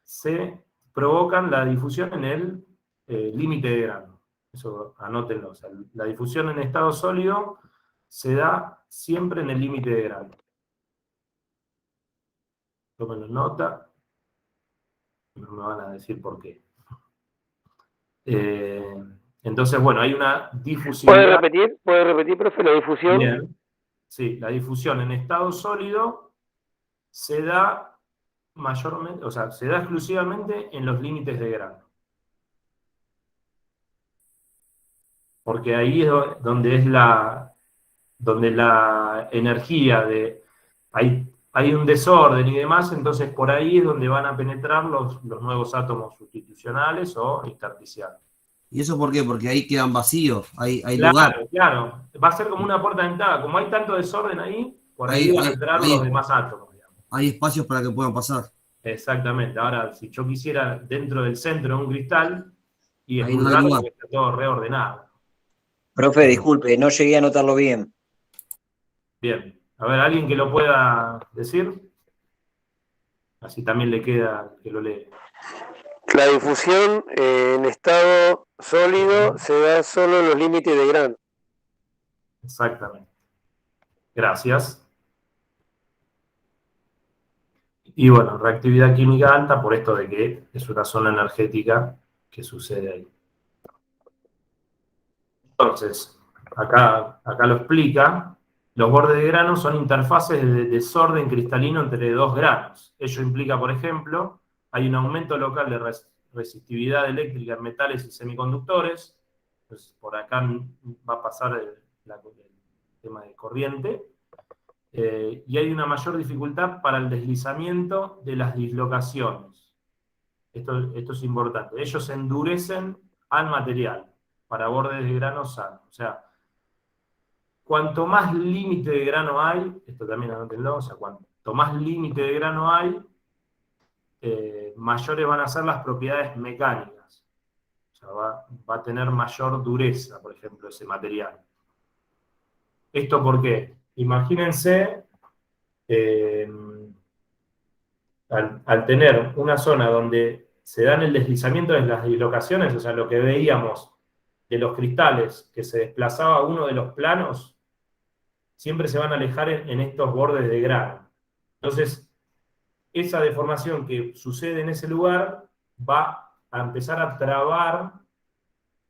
se provocan la difusión en el límite de grano. Eso anótenlo. O sea, la difusión en estado sólido se da siempre en el límite de grano. Tómenlo nota. No me van a decir por qué. Entonces, bueno, hay una difusividad. ¿Puede repetir, profe, la difusión? Bien. Sí, la difusión en estado sólido se da mayormente, o sea, se da exclusivamente en los límites de grano. Porque ahí es donde la energía hay un desorden y demás, entonces por ahí es donde van a penetrar los nuevos átomos sustitucionales o intersticiales. ¿Y eso por qué? Porque ahí quedan vacíos, hay Claro, lugar. claro. Va a ser como una puerta de entrada. Como hay tanto desorden ahí, por ahí van a entrar los demás átomos. Digamos. Hay espacios para que puedan pasar. Exactamente. Ahora, si yo quisiera dentro del centro de un cristal, y es Ahí muy no hay raro lugar. porque está todo reordenado. Profe, disculpe, no llegué a anotarlo bien. Bien. A ver, ¿alguien que lo pueda decir? Así también le queda que lo lee. La difusión en estado sólido se da solo en los límites de grano. Exactamente. Gracias. Y bueno, reactividad química alta por esto de que es una zona energética que sucede ahí. Entonces, acá lo explica. Los bordes de grano son interfaces de desorden cristalino entre dos granos. Ello implica, por ejemplo, hay un aumento local de resistividad eléctrica en metales y semiconductores. Entonces, por acá va a pasar el tema de corriente. Y hay una mayor dificultad para el deslizamiento de las dislocaciones. Esto es importante. Ellos endurecen al material para bordes de grano sanos. O sea, cuanto más límite de grano hay, esto también anótenlo, o sea, cuanto más límite de grano hay, mayores van a ser las propiedades mecánicas. O sea, va a tener mayor dureza, por ejemplo, ese material. ¿Esto por qué? Imagínense, al tener una zona donde se dan el deslizamiento de las dislocaciones, o sea, lo que veíamos de los cristales, que se desplazaba uno de los planos, siempre se van a alejar en estos bordes de grano. Entonces, esa deformación que sucede en ese lugar va a empezar a trabar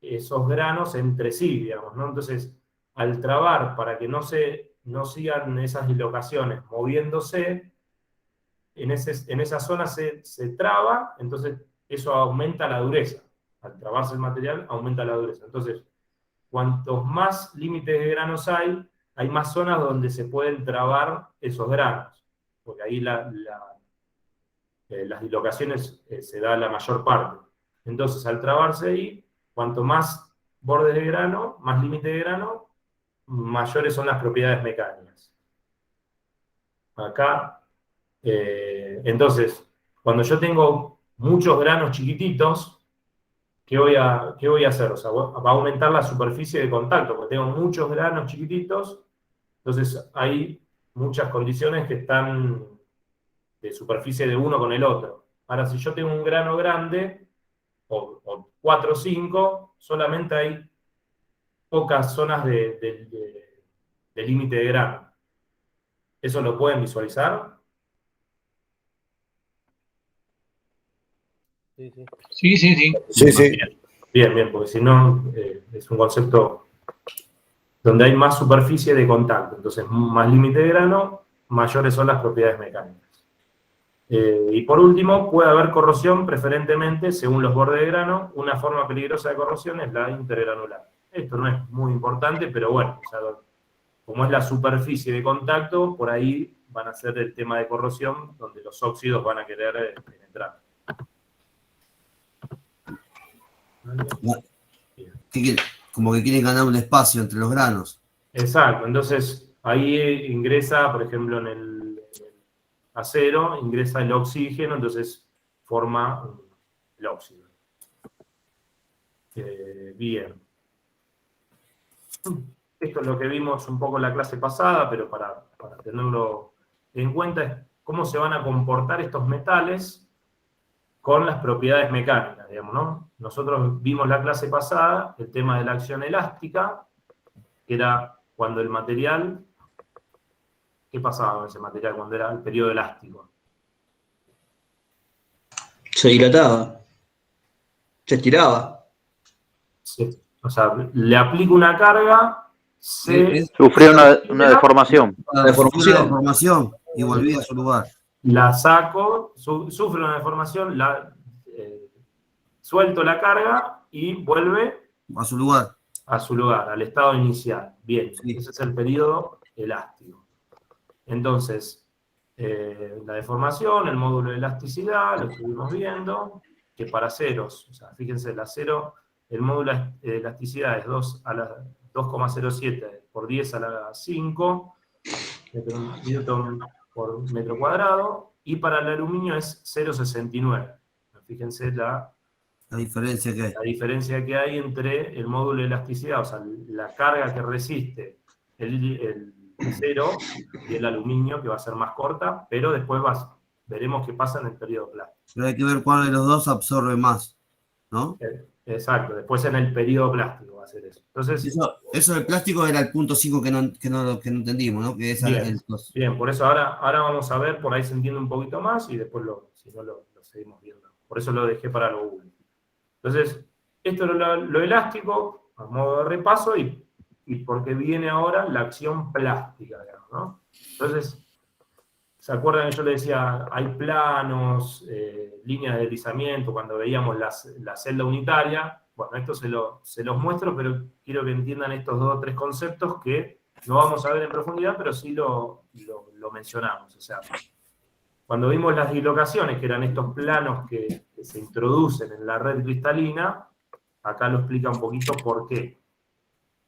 esos granos entre sí, digamos, ¿no? Entonces, al trabar, para que no sigan esas dislocaciones moviéndose, en esa zona se traba, entonces eso aumenta la dureza. Al trabarse el material, aumenta la dureza. Entonces, cuantos más límites de granos hay más zonas donde se pueden trabar esos granos, porque ahí las dislocaciones se da la mayor parte. Entonces, al trabarse ahí, cuanto más bordes de grano, más límite de grano, mayores son las propiedades mecánicas. Acá, entonces, cuando yo tengo muchos granos chiquititos, ¿qué voy a hacer? O sea, va a aumentar la superficie de contacto, porque tengo muchos granos chiquititos, entonces hay muchas condiciones que están de superficie de uno con el otro. Ahora, si yo tengo un grano grande, o 4 o 5, solamente hay pocas zonas de límite de grano. ¿Eso lo pueden visualizar? Sí. Sí. Bien, porque si no, es un concepto donde hay más superficie de contacto. Entonces, más límite de grano, mayores son las propiedades mecánicas. Y por último, puede haber corrosión, preferentemente, según los bordes de grano. Una forma peligrosa de corrosión es la intergranular. Esto no es muy importante, pero bueno, o sea, como es la superficie de contacto, por ahí van a ser el tema de corrosión, donde los óxidos van a querer penetrar. Como que quieren ganar un espacio entre los granos. Exacto, entonces ahí ingresa, por ejemplo, en el acero, ingresa el oxígeno, entonces forma el óxido. Bien. Esto es lo que vimos un poco en la clase pasada, pero para tenerlo en cuenta es cómo se van a comportar estos metales con las propiedades mecánicas, digamos, ¿no? Nosotros vimos la clase pasada el tema de la acción elástica, que era cuando el material, ¿qué pasaba con ese material cuando era el periodo elástico? Se dilataba, se estiraba. o sea, le aplico una carga, Sufrió una deformación. Sufrió una deformación y volví a su lugar. La saco, sufre una deformación, suelto la carga y vuelve a su lugar. A su lugar, al estado inicial. Bien, Sí. Ese es el periodo elástico. Entonces, la deformación, el módulo de elasticidad, lo estuvimos viendo, que para ceros, o sea, fíjense, el módulo de elasticidad es 2,07 por 10 a la 5 newton por metro cuadrado, y para el aluminio es 0,69. Fíjense la diferencia que hay entre el módulo de elasticidad, o sea, la carga que resiste el acero y el aluminio, que va a ser más corta, pero después veremos qué pasa en el periodo plástico. Pero hay que ver cuál de los dos absorbe más, ¿no? Exacto, después en el periodo plástico va a ser eso. Entonces, eso del plástico era el punto 5 que no entendimos, ¿no? Que es bien, por eso ahora vamos a ver, por ahí se entiende un poquito más y después si no lo seguimos viendo. Por eso lo dejé para lo último. Entonces, esto es lo elástico, a modo de repaso, y porque viene ahora la acción plástica, digamos, ¿no? Entonces, ¿se acuerdan que yo les decía, hay planos, líneas de deslizamiento, cuando veíamos la celda unitaria? Bueno, esto se los muestro, pero quiero que entiendan estos 2 o 3 conceptos que no vamos a ver en profundidad, pero sí lo mencionamos. O sea, cuando vimos las dislocaciones, que eran estos planos que se introducen en la red cristalina, acá lo explica un poquito por qué.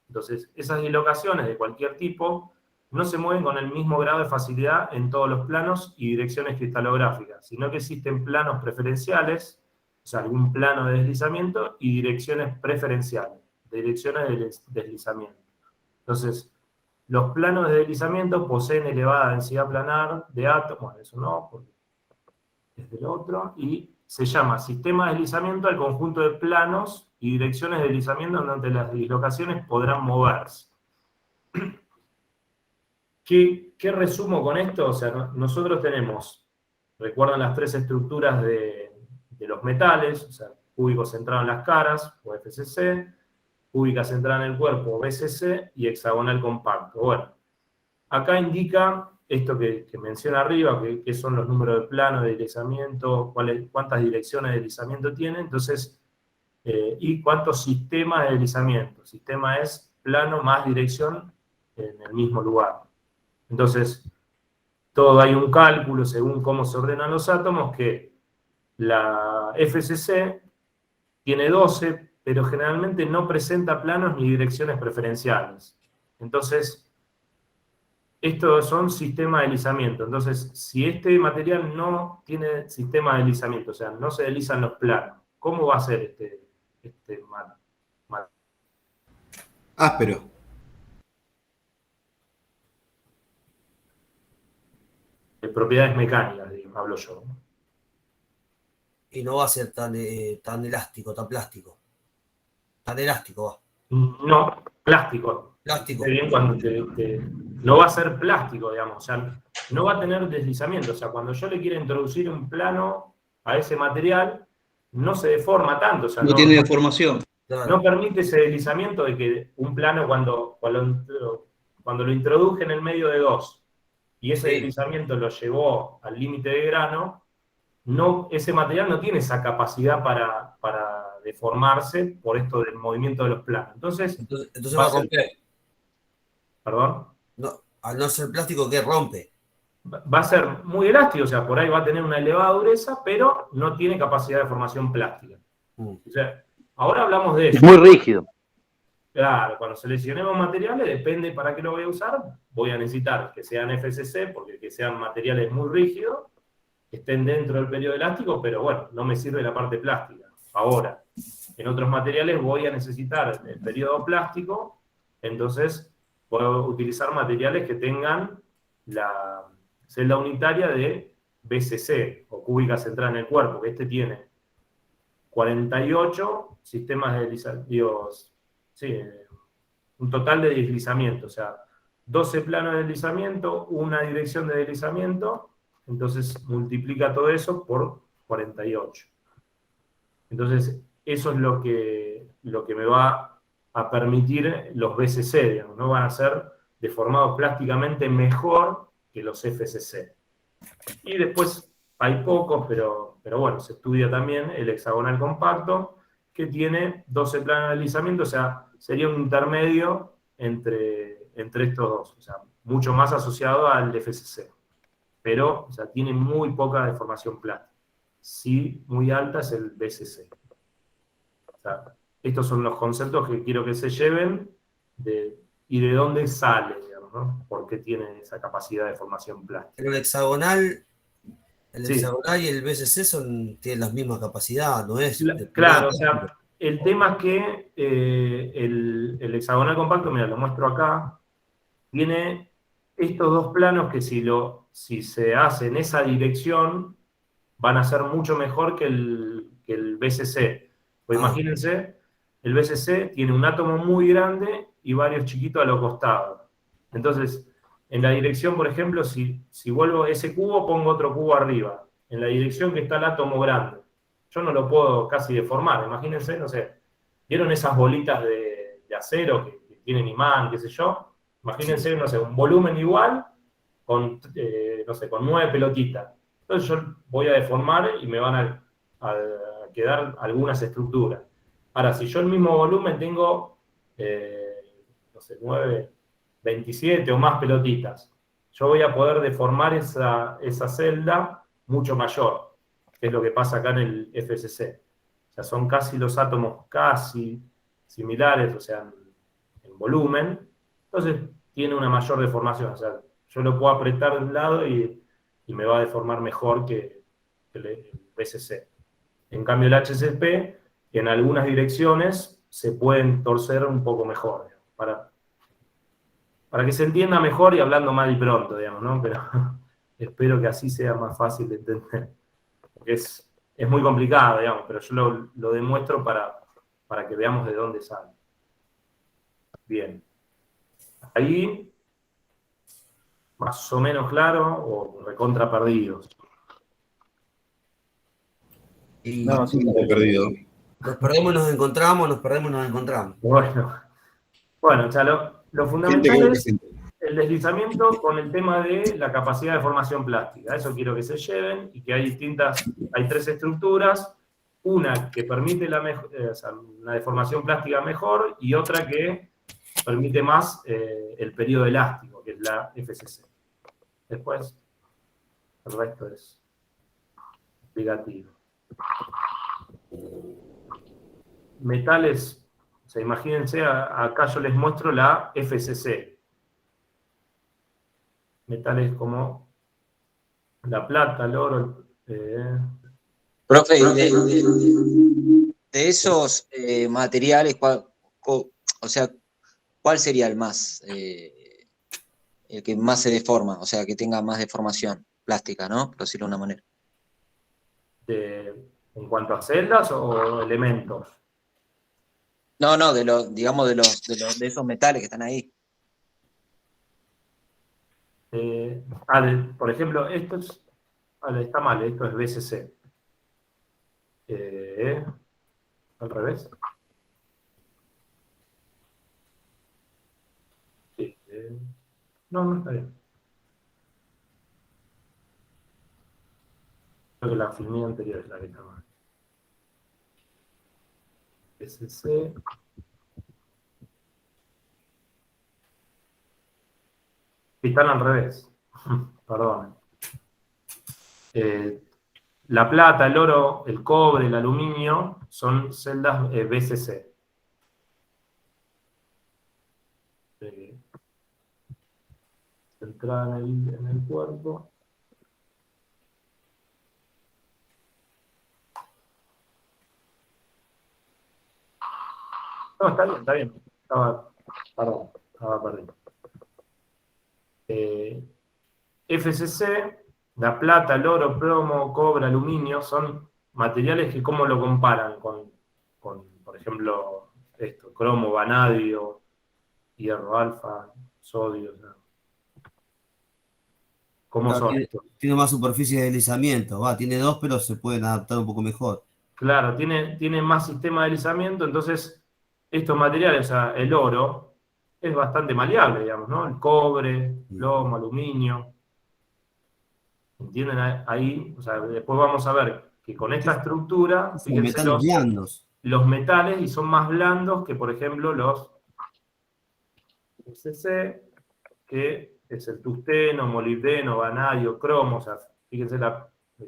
Entonces, esas dislocaciones de cualquier tipo no se mueven con el mismo grado de facilidad en todos los planos y direcciones cristalográficas, sino que existen planos preferenciales, o sea, algún plano de deslizamiento, y direcciones preferenciales, direcciones de deslizamiento. Entonces, los planos de deslizamiento poseen elevada densidad planar de átomos, bueno, eso no, porque es del otro, y se llama sistema de deslizamiento al conjunto de planos y direcciones de deslizamiento en donde las dislocaciones podrán moverse. ¿Qué resumo con esto? O sea, nosotros tenemos, recuerdan las 3 estructuras de los metales, o sea, cúbico centrado en las caras, o FCC, cúbica centrada en el cuerpo, o BCC, y hexagonal compacto. Bueno, acá indica esto que menciona arriba, que son los números de plano de deslizamiento, cuántas direcciones de deslizamiento tiene, entonces, y cuántos sistemas de deslizamiento. Sistema es plano más dirección en el mismo lugar. Entonces, todo hay un cálculo según cómo se ordenan los átomos, que la FCC tiene 12, pero generalmente no presenta planos ni direcciones preferenciales. Entonces, estos son sistemas de deslizamiento. Entonces, si este material no tiene sistema de deslizamiento, o sea, no se deslizan los planos, ¿cómo va a ser este áspero? De propiedades mecánicas, hablo yo. Y no va a ser tan elástico, tan plástico. Tan elástico va. No, plástico. Plástico. Bien, cuando no va a ser plástico, digamos. O sea, no va a tener deslizamiento. O sea, cuando yo le quiero introducir un plano a ese material, no se deforma tanto. O sea, no tiene deformación. No permite ese deslizamiento de que un plano, cuando lo introduje en el medio de 2, y ese deslizamiento lo llevó al límite de grano, ese material no tiene esa capacidad para deformarse por esto del movimiento de los planos. Entonces va a romper. ¿Perdón? No, al no ser plástico, ¿qué rompe? Va a ser muy elástico, o sea, por ahí va a tener una elevada dureza, pero no tiene capacidad de formación plástica. O sea, ahora hablamos de eso. Es muy rígido. Claro, cuando seleccionemos materiales, depende para qué lo voy a usar, voy a necesitar que sean FCC, porque que sean materiales muy rígidos, que estén dentro del periodo elástico, pero bueno, no me sirve la parte plástica. Ahora, en otros materiales voy a necesitar el periodo plástico, entonces puedo utilizar materiales que tengan la celda unitaria de BCC, o cúbica centrada en el cuerpo, que este tiene 48 sistemas de deslizamiento, un total de deslizamiento, o sea, 12 planos de deslizamiento, una dirección de deslizamiento, entonces multiplica todo eso por 48. Entonces, eso es lo que me va a permitir los BCC, digamos, ¿no? Van a ser deformados plásticamente mejor que los FCC. Y después hay pocos, pero bueno, se estudia también el hexagonal compacto, que tiene 12 planos de deslizamiento, o sea, sería un intermedio entre estos dos, o sea, mucho más asociado al FCC. Pero, o sea, tiene muy poca deformación plástica. Sí, muy alta es el BCC. O sea, estos son los conceptos que quiero que se lleven y de dónde sale, digamos, ¿no? ¿Por qué tiene esa capacidad de formación plástica? Pero el hexagonal Sí. y el BCC tienen la misma capacidad, ¿no es? Claro, o sea, el tema es que el hexagonal compacto, mira, lo muestro acá, tiene estos dos planos que si se hace en esa dirección, van a ser mucho mejor que el BCC. Pues imagínense, el BCC tiene un átomo muy grande y varios chiquitos a los costados. Entonces, en la dirección, por ejemplo, si vuelvo ese cubo, pongo otro cubo arriba. En la dirección que está el átomo grande. Yo no lo puedo casi deformar. Imagínense, no sé, ¿vieron esas bolitas de acero que tienen imán, qué sé yo? Imagínense, no sé, un volumen igual con, no sé, con 9 pelotitas. Entonces yo voy a deformar y me van a quedar algunas estructuras. Ahora, si yo el mismo volumen tengo, no sé, 9, 27 o más pelotitas, yo voy a poder deformar esa celda mucho mayor, que es lo que pasa acá en el FCC. O sea, son casi los átomos casi similares, o sea, en volumen. Entonces tiene una mayor deformación. O sea, yo lo puedo apretar de un lado y me va a deformar mejor que el BCC. En cambio, el HCP, en algunas direcciones, se pueden torcer un poco mejor, digamos, para que se entienda mejor y hablando mal y pronto, digamos, ¿no? Pero espero que así sea más fácil de entender. Porque es muy complicado, digamos, pero yo lo demuestro para que veamos de dónde sale. Bien. Ahí, más o menos claro, o recontra perdidos. No, sí, me he perdido. Nos perdemos y nos encontramos, nos perdemos y nos encontramos. Bueno, o sea, lo fundamental es el deslizamiento con el tema de la capacidad de formación plástica. Eso quiero que se lleven y que hay 3 estructuras, una que permite una deformación plástica mejor y otra que permite más el periodo elástico, que es la FCC. Después, el resto es negativo. Metales, o sea, imagínense, acá yo les muestro la FCC. Metales como la plata, el oro. Profe, de esos materiales, ¿cuál sería el que más se deforma? O sea, que tenga más deformación plástica, ¿no? Por decirlo de una manera. ¿En cuanto a celdas o elementos? No, de esos metales que están ahí. Por ejemplo, esto está mal, esto es BCC. Al revés. Sí, no está bien. Creo que la filmina anterior es la que está mal. BCC. Están al revés. Perdón. La plata, el oro, el cobre, el aluminio son celdas BCC. Centrada en el cuerpo. No, está bien. Estaba perdido. FCC, la plata, el oro, plomo, cobre, aluminio, son materiales que ¿cómo lo comparan con por ejemplo, cromo, vanadio, hierro alfa, sodio? ¿Cómo son estos? Tiene más superficie de deslizamiento, tiene 2, pero se pueden adaptar un poco mejor. Claro, tiene más sistema de deslizamiento, entonces estos materiales, o sea, el oro, es bastante maleable, digamos, ¿no? El cobre, plomo, aluminio. ¿Entienden? Ahí, o sea, después vamos a ver que con esta estructura, Son fíjense metales blandos. los metales y son más blandos que, por ejemplo, los SC, que es el tungsteno, molibdeno, vanadio, cromo. O sea, fíjense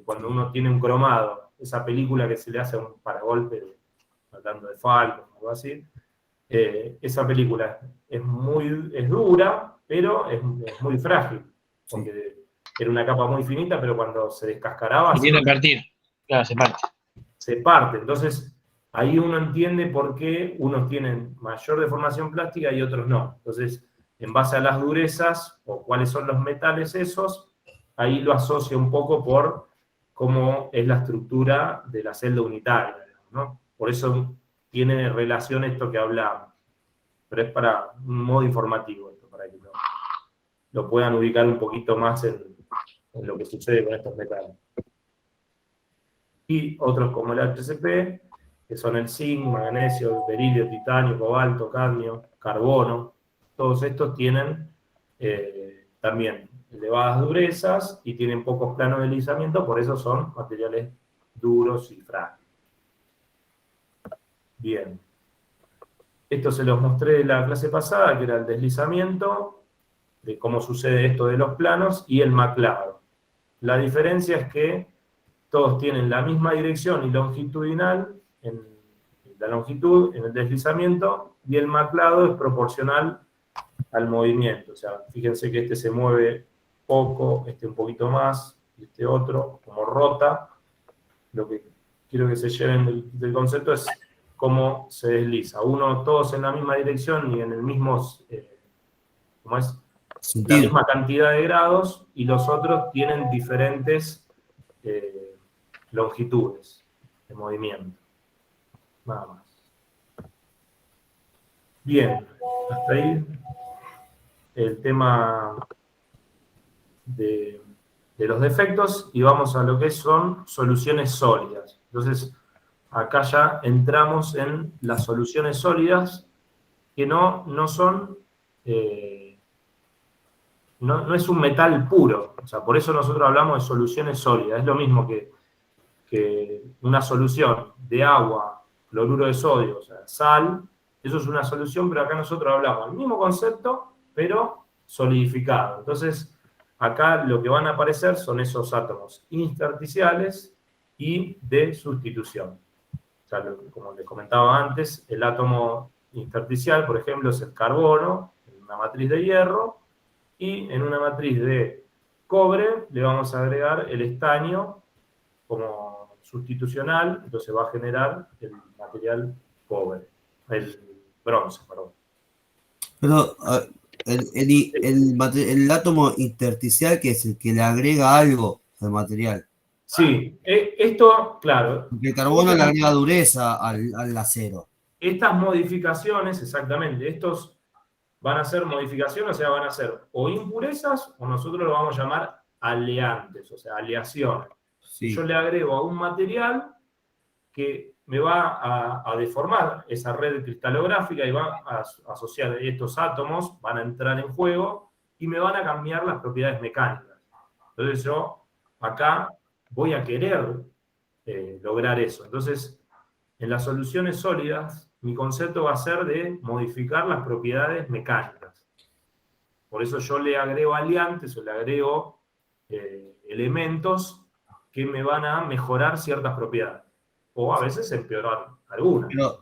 cuando uno tiene un cromado, esa película que se le hace un paragolpe, hablando de Falcon o algo así, esa película es dura, pero es muy frágil, porque era una capa muy finita, pero cuando se descascaraba... Y viene a partir. Claro, se parte. Se parte. Entonces, ahí uno entiende por qué unos tienen mayor deformación plástica y otros no. Entonces, en base a las durezas o cuáles son los metales esos, ahí lo asocia un poco por cómo es la estructura de la celda unitaria, ¿no? Por eso tiene relación esto que hablamos. Pero es para un modo informativo esto, para que lo puedan ubicar un poquito más en lo que sucede con estos metales. Y otros como el HCP, que son el zinc, magnesio, berilio, titanio, cobalto, cadmio, carbono. Todos estos tienen también elevadas durezas y tienen pocos planos de deslizamiento, por eso son materiales duros y frágiles. Bien. Esto se los mostré en la clase pasada, que era el deslizamiento, de cómo sucede esto de los planos, y el maclado. La diferencia es que todos tienen la misma dirección y longitudinal en la longitud, en el deslizamiento, y el maclado es proporcional al movimiento. O sea, fíjense que este se mueve poco, este un poquito más, y este otro, como rota. Lo que quiero que se lleven del concepto es cómo se desliza. Uno, todos en la misma dirección y en el mismo, ¿cómo es? La misma cantidad de grados, y los otros tienen diferentes longitudes de movimiento. Nada más. Bien, hasta ahí el tema de los defectos, y vamos a lo que son soluciones sólidas. Entonces, acá ya entramos en las soluciones sólidas, que no son... No es un metal puro, o sea, por eso nosotros hablamos de soluciones sólidas. Es lo mismo que una solución de agua, cloruro de sodio, o sea, sal, eso es una solución, pero acá nosotros hablamos del mismo concepto, pero solidificado. Entonces, acá lo que van a aparecer son esos átomos intersticiales y de sustitución. O sea, como les comentaba antes, el átomo intersticial, por ejemplo, es el carbono, en una matriz de hierro, y en una matriz de cobre le vamos a agregar el estaño como sustitucional, entonces va a generar el material cobre, el bronce, perdón. Pero el átomo intersticial, que es el que le agrega algo al material. Sí, esto, claro. Porque el carbono le agrega dureza al acero. Estas modificaciones, exactamente, estos van a ser modificaciones, o sea, van a ser o impurezas, o nosotros lo vamos a llamar aleantes, o sea, aleaciones. Sí. Yo le agrego a un material que me va a deformar esa red cristalográfica y va a asociar estos átomos, van a entrar en juego y me van a cambiar las propiedades mecánicas. Entonces yo acá voy a querer lograr eso. Entonces, en las soluciones sólidas, mi concepto va a ser de modificar las propiedades mecánicas. Por eso yo le agrego aliantes o le agrego elementos que me van a mejorar ciertas propiedades. O a veces empeorar algunas. Pero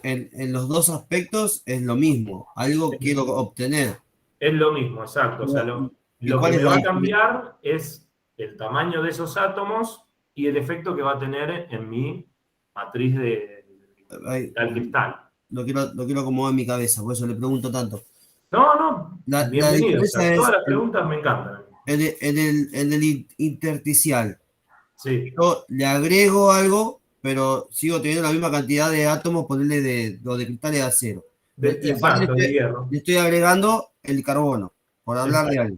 en los dos aspectos es lo mismo. Algo quiero obtener. Es lo mismo, exacto. O sea, lo que me va a cambiar es el tamaño de esos átomos y el efecto que va a tener en mi matriz del cristal. Lo quiero acomodar en mi cabeza, por eso le pregunto tanto. No, bienvenido. O sea, todas las preguntas me encantan. En el intersticial, sí. Yo le agrego algo, pero sigo teniendo la misma cantidad de átomos, ponerle de cristales de acero. Exacto, de hierro. Le estoy agregando el carbono, por hablar de algo.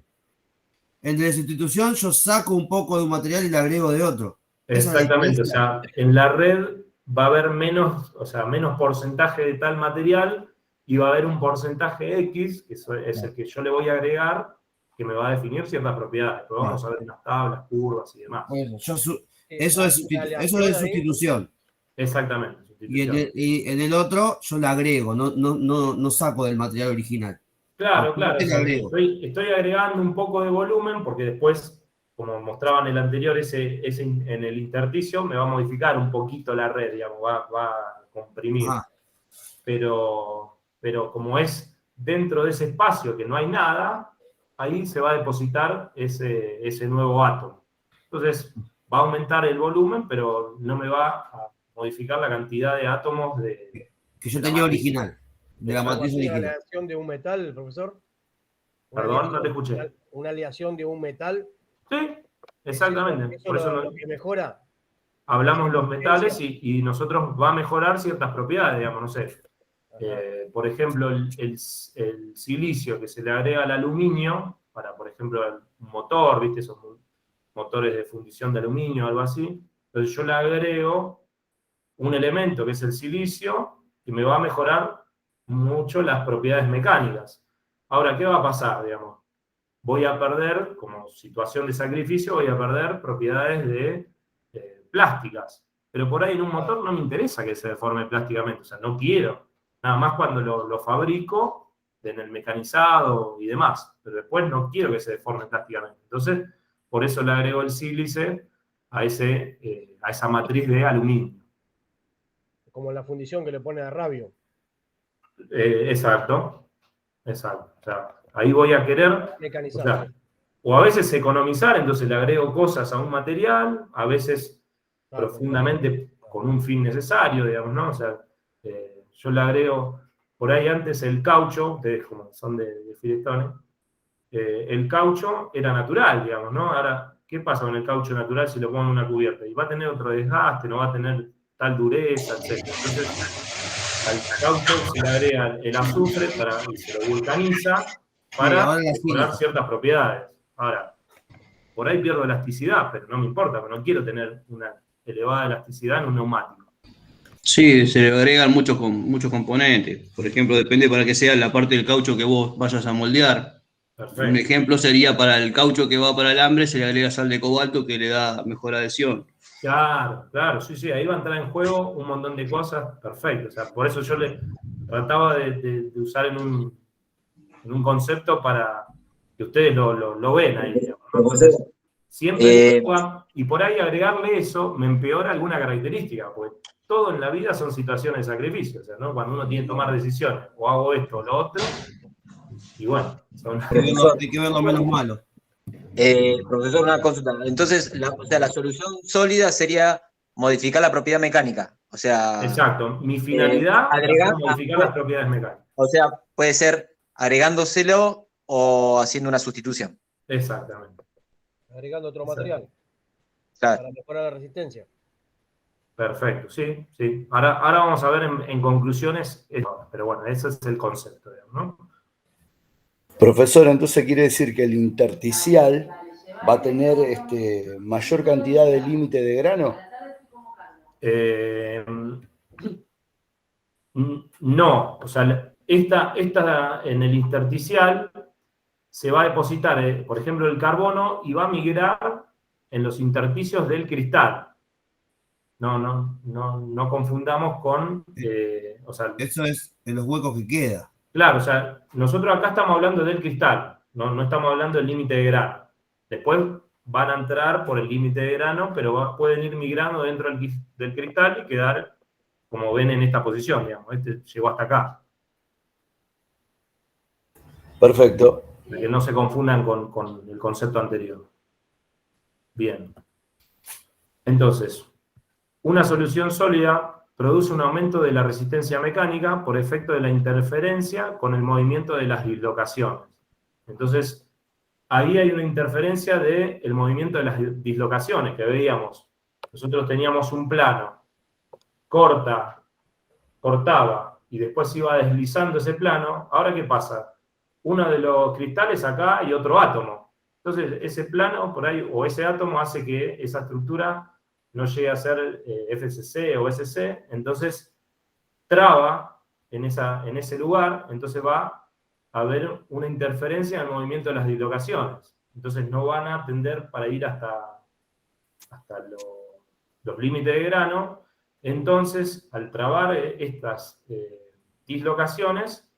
En la sustitución yo saco un poco de un material y le agrego de otro. Exactamente, o sea, en la red va a haber menos, o sea, menos porcentaje de tal material y va a haber un porcentaje X, que es el que yo le voy a agregar, que me va a definir ciertas propiedades. Pero vamos a ver en las tablas, curvas y demás. Bueno, eso es sustitución. Exactamente. Sustitución. Y en el otro yo le agrego, no saco del material original. Claro. Estoy agregando un poco de volumen porque después, como mostraba en el anterior, en el intersticio me va a modificar un poquito la red, digamos, va a comprimir. Pero como es dentro de ese espacio que no hay nada, ahí se va a depositar ese nuevo átomo. Entonces, va a aumentar el volumen, pero no me va a modificar la cantidad de átomos que yo tenía original. De la matriz original. ¿Una aleación de un metal, profesor? Perdón, no te escuché. ¿Una aleación de un metal? Sí, exactamente. Por eso lo que mejora. Hablamos los metales y nosotros va a mejorar ciertas propiedades, digamos, no sé. Por ejemplo, el silicio que se le agrega al aluminio, para, por ejemplo, un motor, ¿viste? Esos motores de fundición de aluminio, algo así. Entonces yo le agrego un elemento que es el silicio y me va a mejorar mucho las propiedades mecánicas. Ahora, ¿qué va a pasar, digamos? Voy a perder, como situación de sacrificio, voy a perder propiedades de plásticas. Pero por ahí en un motor no me interesa que se deforme plásticamente, o sea, no quiero. Nada más cuando lo fabrico, en el mecanizado y demás. Pero después no quiero que se deforme plásticamente. Entonces, por eso le agrego el sílice a esa matriz de aluminio. Como la fundición que le pone a rabio. Exacto. O sea, ahí voy a querer mecanizar. O a veces economizar, entonces le agrego cosas a un material, a veces profundamente con un fin necesario, digamos, ¿no? O sea, yo le agrego, por ahí antes el caucho, ustedes como son de Firestone, el caucho era natural, digamos, ¿no? Ahora, ¿qué pasa con el caucho natural si lo pongo en una cubierta? Y va a tener otro desgaste, no va a tener tal dureza, etc. Entonces, al caucho se le agrega el azufre y se lo vulcaniza para mejorar ciertas propiedades. Ahora, por ahí pierdo elasticidad, pero no me importa, porque no quiero tener una elevada elasticidad en un neumático. Sí, se le agregan muchos componentes. Por ejemplo, depende para qué sea la parte del caucho que vos vayas a moldear. Perfecto. Un ejemplo sería para el caucho que va para el alambre, se le agrega sal de cobalto que le da mejor adhesión. Claro, sí, ahí va a entrar en juego un montón de cosas, perfecto. O sea, por eso yo le trataba de usar en un concepto para que ustedes lo ven ahí, digamos, ¿no? Siempre y por ahí agregarle eso me empeora alguna característica, porque todo en la vida son situaciones de sacrificio, o sea, ¿no? Cuando uno tiene que tomar decisiones, o hago esto o lo otro, y bueno, hay que ver lo menos malo. Profesor, una consulta. Entonces, la solución sólida sería modificar la propiedad mecánica. O sea. Exacto. Mi finalidad es modificar las propiedades mecánicas. O sea, puede ser agregándoselo o haciendo una sustitución. Exactamente. Agregando otro material. Claro. Para mejorar la resistencia. Perfecto, sí. Ahora vamos a ver en conclusiones, pero bueno, ese es el concepto, digamos, ¿no? Profesor, entonces quiere decir que el intersticial va a tener mayor cantidad de límite de grano. No, o sea, esta en el intersticial se va a depositar, por ejemplo, el carbono y va a migrar en los intersticios del cristal. No confundamos con, o sea, eso es en los huecos que queda. Claro, o sea, nosotros acá estamos hablando del cristal, no estamos hablando del límite de grano. Después van a entrar por el límite de grano, pero pueden ir migrando dentro del cristal y quedar, como ven en esta posición, digamos. Este llegó hasta acá. Perfecto. Para que no se confundan con el concepto anterior. Bien. Entonces, una solución sólida produce un aumento de la resistencia mecánica por efecto de la interferencia con el movimiento de las dislocaciones. Entonces, ahí hay una interferencia del movimiento de las dislocaciones que veíamos. Nosotros teníamos un plano, cortaba, y después iba deslizando ese plano. Ahora, ¿qué pasa? Uno de los cristales acá y otro átomo. Entonces, ese plano por ahí, o ese átomo, hace que esa estructura no llegue a ser FCC o SC, entonces traba en ese lugar, entonces va a haber una interferencia en el movimiento de las dislocaciones. Entonces no van a tender para ir hasta los límites de grano. Entonces, al trabar estas dislocaciones,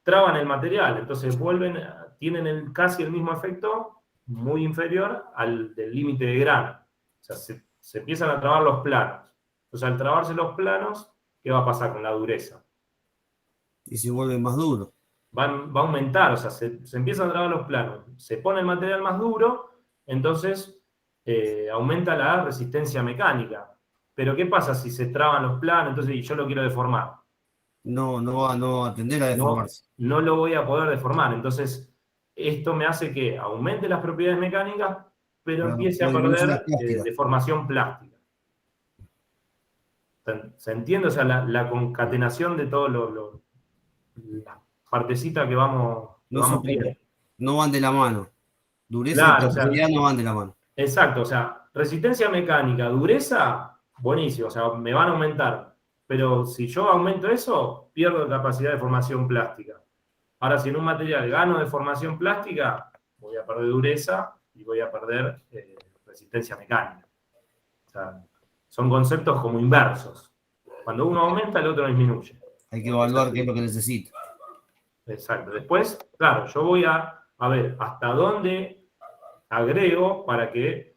traban el material. Entonces tienen casi el mismo efecto, muy inferior al del límite de grano. O sea, se empiezan a trabar los planos. Entonces, al trabarse los planos, ¿qué va a pasar con la dureza? Y se vuelve más duro. Va a aumentar, o sea, se empiezan a trabar los planos. Se pone el material más duro, entonces aumenta la resistencia mecánica. Pero ¿qué pasa si se traban los planos? Entonces, y yo lo quiero deformar. No va a tender a deformarse. No lo voy a poder deformar. Entonces, esto me hace que aumente las propiedades mecánicas, pero empiece a perder deformación plástica. ¿Se entiende? O sea, la concatenación de todo la partecita que vamos viendo. No van de la mano. Dureza y plasticidad no van de la mano. Exacto, o sea, resistencia mecánica, dureza, buenísimo, o sea, me van a aumentar. Pero si yo aumento eso, pierdo capacidad de formación plástica. Ahora, si en un material gano de formación plástica, voy a perder dureza y voy a perder resistencia mecánica. O sea, son conceptos como inversos. Cuando uno aumenta, el otro disminuye. Hay que evaluar qué es lo que necesita. Exacto. Después, claro, yo voy a ver hasta dónde agrego para que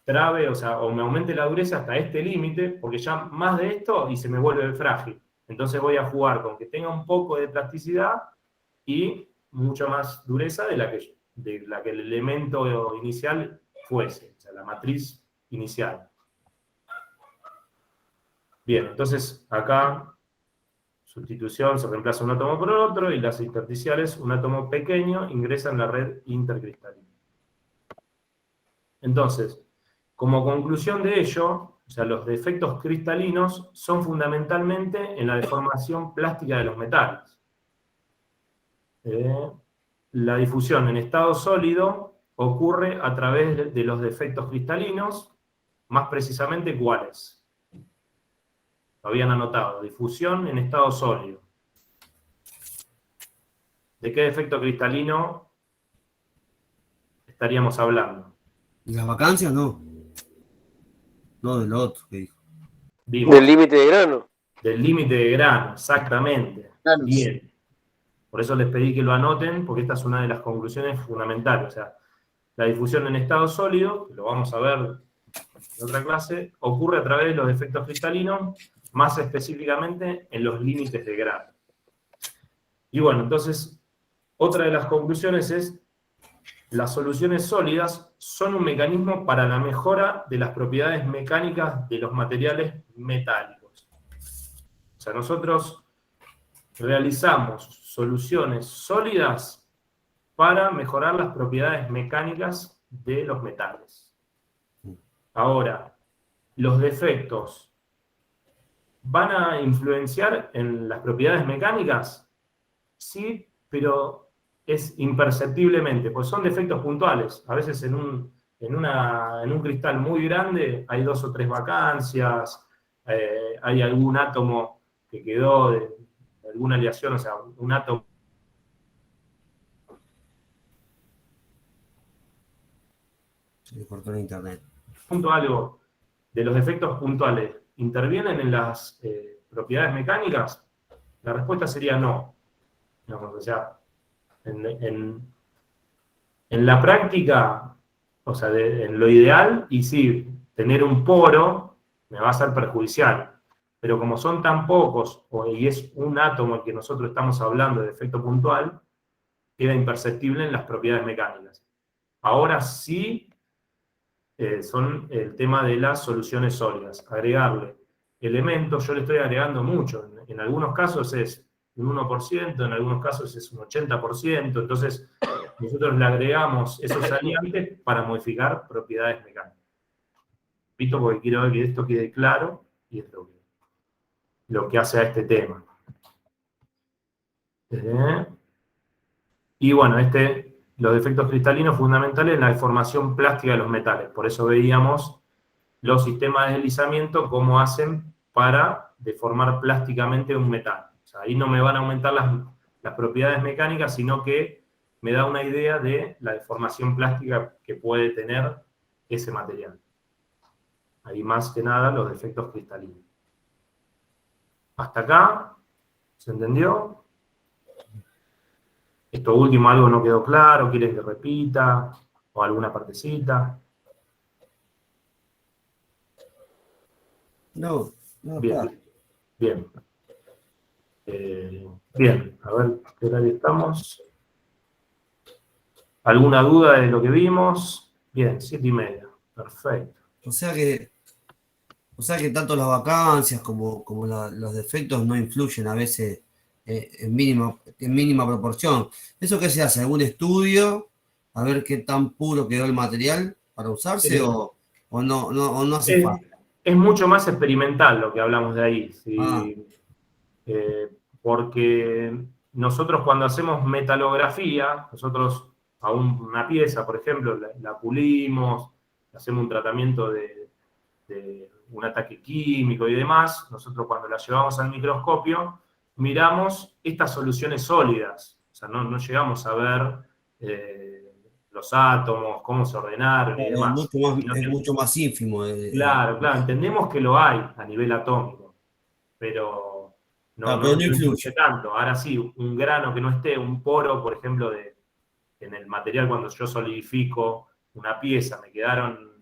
trabe, o me aumente la dureza hasta este límite, porque ya más de esto y se me vuelve frágil. Entonces voy a jugar con que tenga un poco de plasticidad y mucha más dureza de la que el elemento inicial fuese, o sea, la matriz inicial. Bien, entonces acá, sustitución, se reemplaza un átomo por otro y las intersticiales, un átomo pequeño, ingresa en la red intercristalina. Entonces, como conclusión de ello, o sea, los defectos cristalinos son fundamentalmente en la deformación plástica de los metales. La difusión en estado sólido ocurre a través de los defectos cristalinos, más precisamente, ¿cuáles? Lo habían anotado, difusión en estado sólido. ¿De qué defecto cristalino estaríamos hablando? ¿Y las vacancias no? No, del otro que dijo. Del límite de grano. Del límite de grano, exactamente. Claro. Bien. Por eso les pedí que lo anoten, porque esta es una de las conclusiones fundamentales. O sea, la difusión en estado sólido, que lo vamos a ver en otra clase, ocurre a través de los defectos cristalinos, más específicamente en los límites de grano. Y bueno, entonces, otra de las conclusiones es: las soluciones sólidas son un mecanismo para la mejora de las propiedades mecánicas de los materiales metálicos. O sea, nosotros realizamos soluciones sólidas para mejorar las propiedades mecánicas de los metales. Ahora, los defectos ¿van a influenciar en las propiedades mecánicas? Sí, pero es imperceptiblemente, pues son defectos puntuales. A veces en un cristal muy grande hay 2 o 3 vacancias, hay algún átomo que quedó de alguna aleación, o sea, un átomo. Se le cortó el internet. Algo de los defectos puntuales, ¿intervienen en las propiedades mecánicas? La respuesta sería no. Digamos, o sea, en la práctica, o sea, en lo ideal, y sí, tener un poro me va a ser perjudicial. Pero como son tan pocos, y es un átomo el que nosotros estamos hablando de defecto puntual, queda imperceptible en las propiedades mecánicas. Ahora sí, son el tema de las soluciones sólidas. Agregarle elementos, yo le estoy agregando mucho. En algunos casos es un 1%, en algunos casos es un 80%. Entonces, nosotros le agregamos esos aliantes para modificar propiedades mecánicas. Repito, porque quiero ver que esto quede claro y es lo que hace a este tema. Y bueno, los defectos cristalinos fundamentales en la deformación plástica de los metales. Por eso veíamos los sistemas de deslizamiento, cómo hacen para deformar plásticamente un metal. O sea, ahí no me van a aumentar las propiedades mecánicas, sino que me da una idea de la deformación plástica que puede tener ese material. Ahí más que nada los defectos cristalinos. Hasta acá, ¿se entendió? Esto último, algo no quedó claro, ¿quieren que repita? ¿O alguna partecita? No, Bien, está. bien. Bien, a ver qué hora estamos. ¿Alguna duda de lo que vimos? Bien, 7:30. Perfecto. O sea que tanto las vacancias como los defectos no influyen a veces en mínima proporción. ¿Eso qué se hace? ¿Algún estudio? A ver qué tan puro quedó el material para usarse o no hace falta. Es mucho más experimental lo que hablamos de ahí. ¿Sí? Porque nosotros cuando hacemos metalografía, nosotros a una pieza, por ejemplo, la pulimos, hacemos un tratamiento de un ataque químico y demás, nosotros cuando la llevamos al microscopio, miramos estas soluciones sólidas. O sea, no llegamos a ver los átomos, cómo se ordenaron y demás. Es mucho más ínfimo. Claro, entendemos que lo hay a nivel atómico, pero no influye tanto. Ahora sí, un grano que no esté, un poro, por ejemplo, en el material cuando yo solidifico una pieza, me quedaron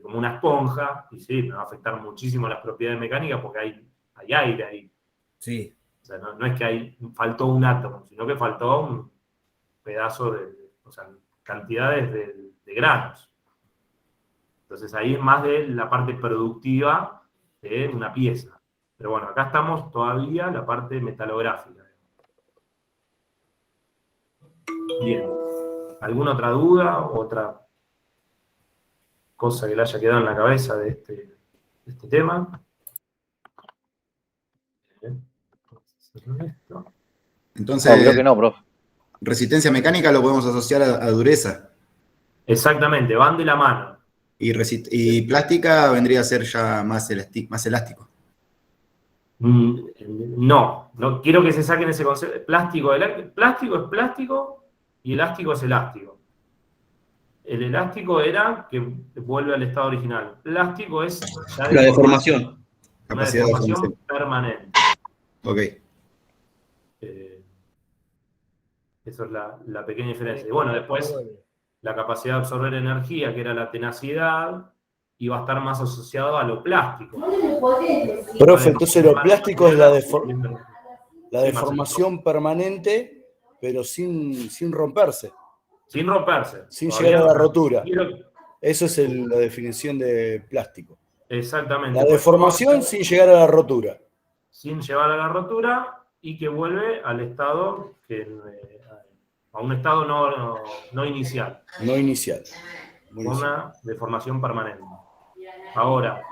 como una esponja, y sí, me va a afectar muchísimo las propiedades mecánicas porque hay aire ahí. Sí. O sea, no es que faltó un átomo, sino que faltó un pedazo o sea, cantidades de granos. Entonces ahí es más de la parte productiva de una pieza. Pero bueno, acá estamos todavía en la parte metalográfica. Bien. ¿Alguna otra duda? ¿Otra cosa que le haya quedado en la cabeza de este tema? Entonces, no, creo que no, profe. Resistencia mecánica lo podemos asociar a dureza. Exactamente, van de la mano. Y plástica vendría a ser ya más elástico. No quiero que se saquen ese concepto. Plástico es plástico y elástico es elástico. El elástico era que vuelve al estado original. Plástico es ya la deformación. Una deformación permanente. Ok. Eso es la pequeña diferencia. Y bueno, después la capacidad de absorber energía, que era la tenacidad, iba a estar más asociado a lo plástico. Profe, entonces lo plástico es la deformación permanente, pero sin romperse. Sin romperse. Sin llegar a la rotura. Eso es la definición de plástico. Exactamente. La deformación sin llegar a la rotura. Sin llegar a la rotura y que vuelve al estado, a un estado no inicial. No inicial. Con una deformación permanente. Ahora,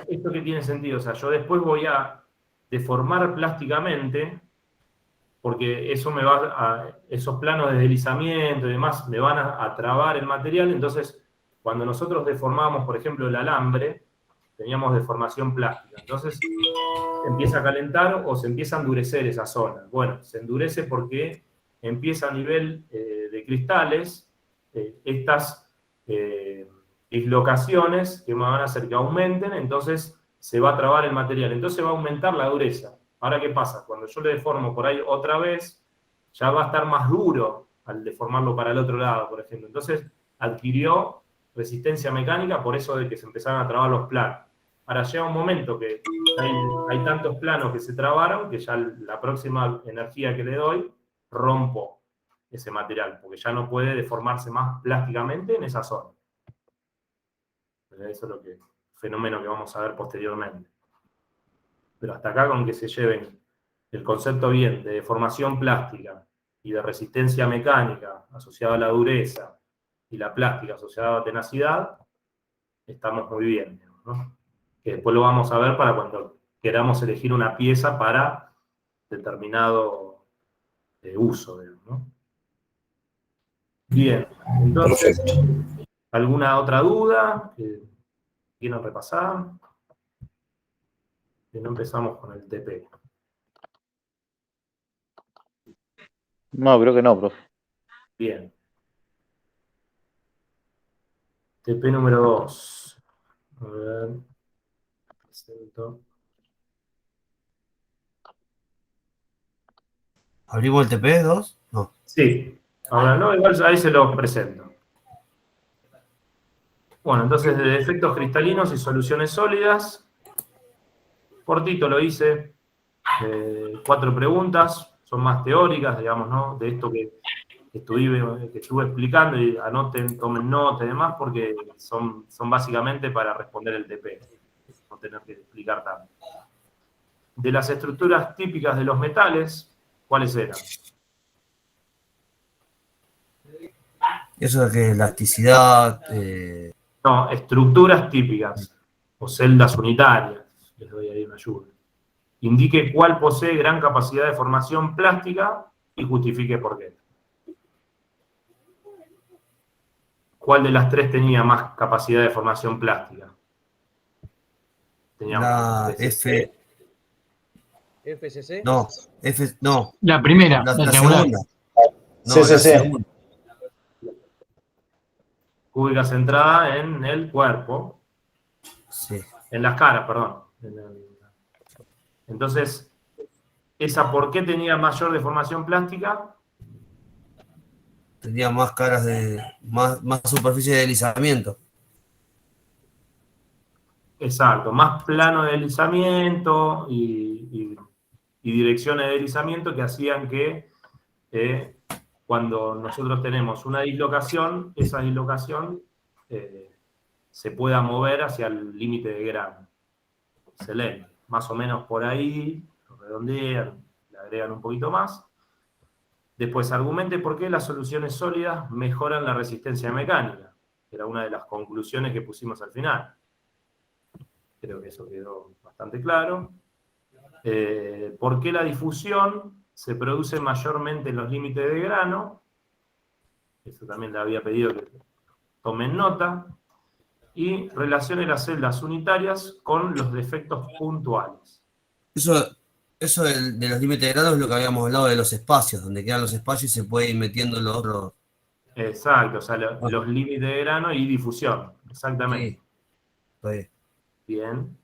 esto que tiene sentido, o sea, yo después voy a deformar plásticamente, porque eso esos planos de deslizamiento y demás me van a trabar el material. Entonces, cuando nosotros deformamos, por ejemplo, el alambre, teníamos deformación plástica. Entonces, empieza a calentar o se empieza a endurecer esa zona. Bueno, se endurece porque empieza a nivel de cristales estas dislocaciones que me van a hacer que aumenten, entonces se va a trabar el material. Entonces va a aumentar la dureza. Ahora, ¿qué pasa? Cuando yo le deformo por ahí otra vez, ya va a estar más duro al deformarlo para el otro lado, por ejemplo. Entonces adquirió resistencia mecánica por eso de que se empezaron a trabar los planos. Ahora llega un momento que hay tantos planos que se trabaron que ya la próxima energía que le doy rompo ese material, porque ya no puede deformarse más plásticamente en esa zona. Eso es fenómeno que vamos a ver posteriormente. Pero hasta acá con que se lleven el concepto bien de deformación plástica y de resistencia mecánica asociada a la dureza y la plástica asociada a la tenacidad, estamos muy bien, ¿no? Que después lo vamos a ver para cuando queramos elegir una pieza para determinado uso, ¿no? Bien, entonces, ¿alguna otra duda? ¿Quieren repasar? Que no empezamos con el TP. No, creo que no, profe. Bien. TP número 2. A ver. Presento. ¿Abrimos el TP2? No. Sí. Ahora no, igual ahí se los presento. Bueno, entonces de efectos cristalinos y soluciones sólidas. Cortito lo hice. 4 preguntas. Son más teóricas, digamos, ¿no? De esto que estuve explicando, y anoten, tomen nota y demás, porque son básicamente para responder el TP. No tener que explicar tanto. De las estructuras típicas de los metales, ¿cuáles eran? Eso de que elasticidad. No, estructuras típicas o celdas unitarias. Les doy ahí una ayuda. Indique cuál posee gran capacidad de formación plástica y justifique por qué. ¿Cuál de las tres tenía más capacidad de formación plástica? Teníamos La F. FCC. No, no. La primera, La la triangular. segunda. No, CCC. la segunda. Cúbica centrada en el cuerpo. Sí. En las caras, perdón. Entonces, ¿esa por qué tenía mayor deformación plástica? Tenía más caras de. Más superficie de deslizamiento. Exacto, más plano de deslizamiento y direcciones de deslizamiento que hacían que cuando nosotros tenemos una dislocación, esa dislocación se pueda mover hacia el límite de grano. Excelente. Más o menos por ahí, lo redondean, le agregan un poquito más. Después, argumente por qué las soluciones sólidas mejoran la resistencia mecánica. Era una de las conclusiones que pusimos al final. Creo que eso quedó bastante claro. ¿Por qué la difusión se produce mayormente en los límites de grano? Eso también le había pedido que tomen nota. Y relacione las celdas unitarias con los defectos puntuales. Eso de los límites de grado es lo que habíamos hablado de los espacios, donde quedan los espacios y se puede ir metiendo los otros. Exacto, o sea, los límites de grano y difusión. Exactamente. Sí. Bien.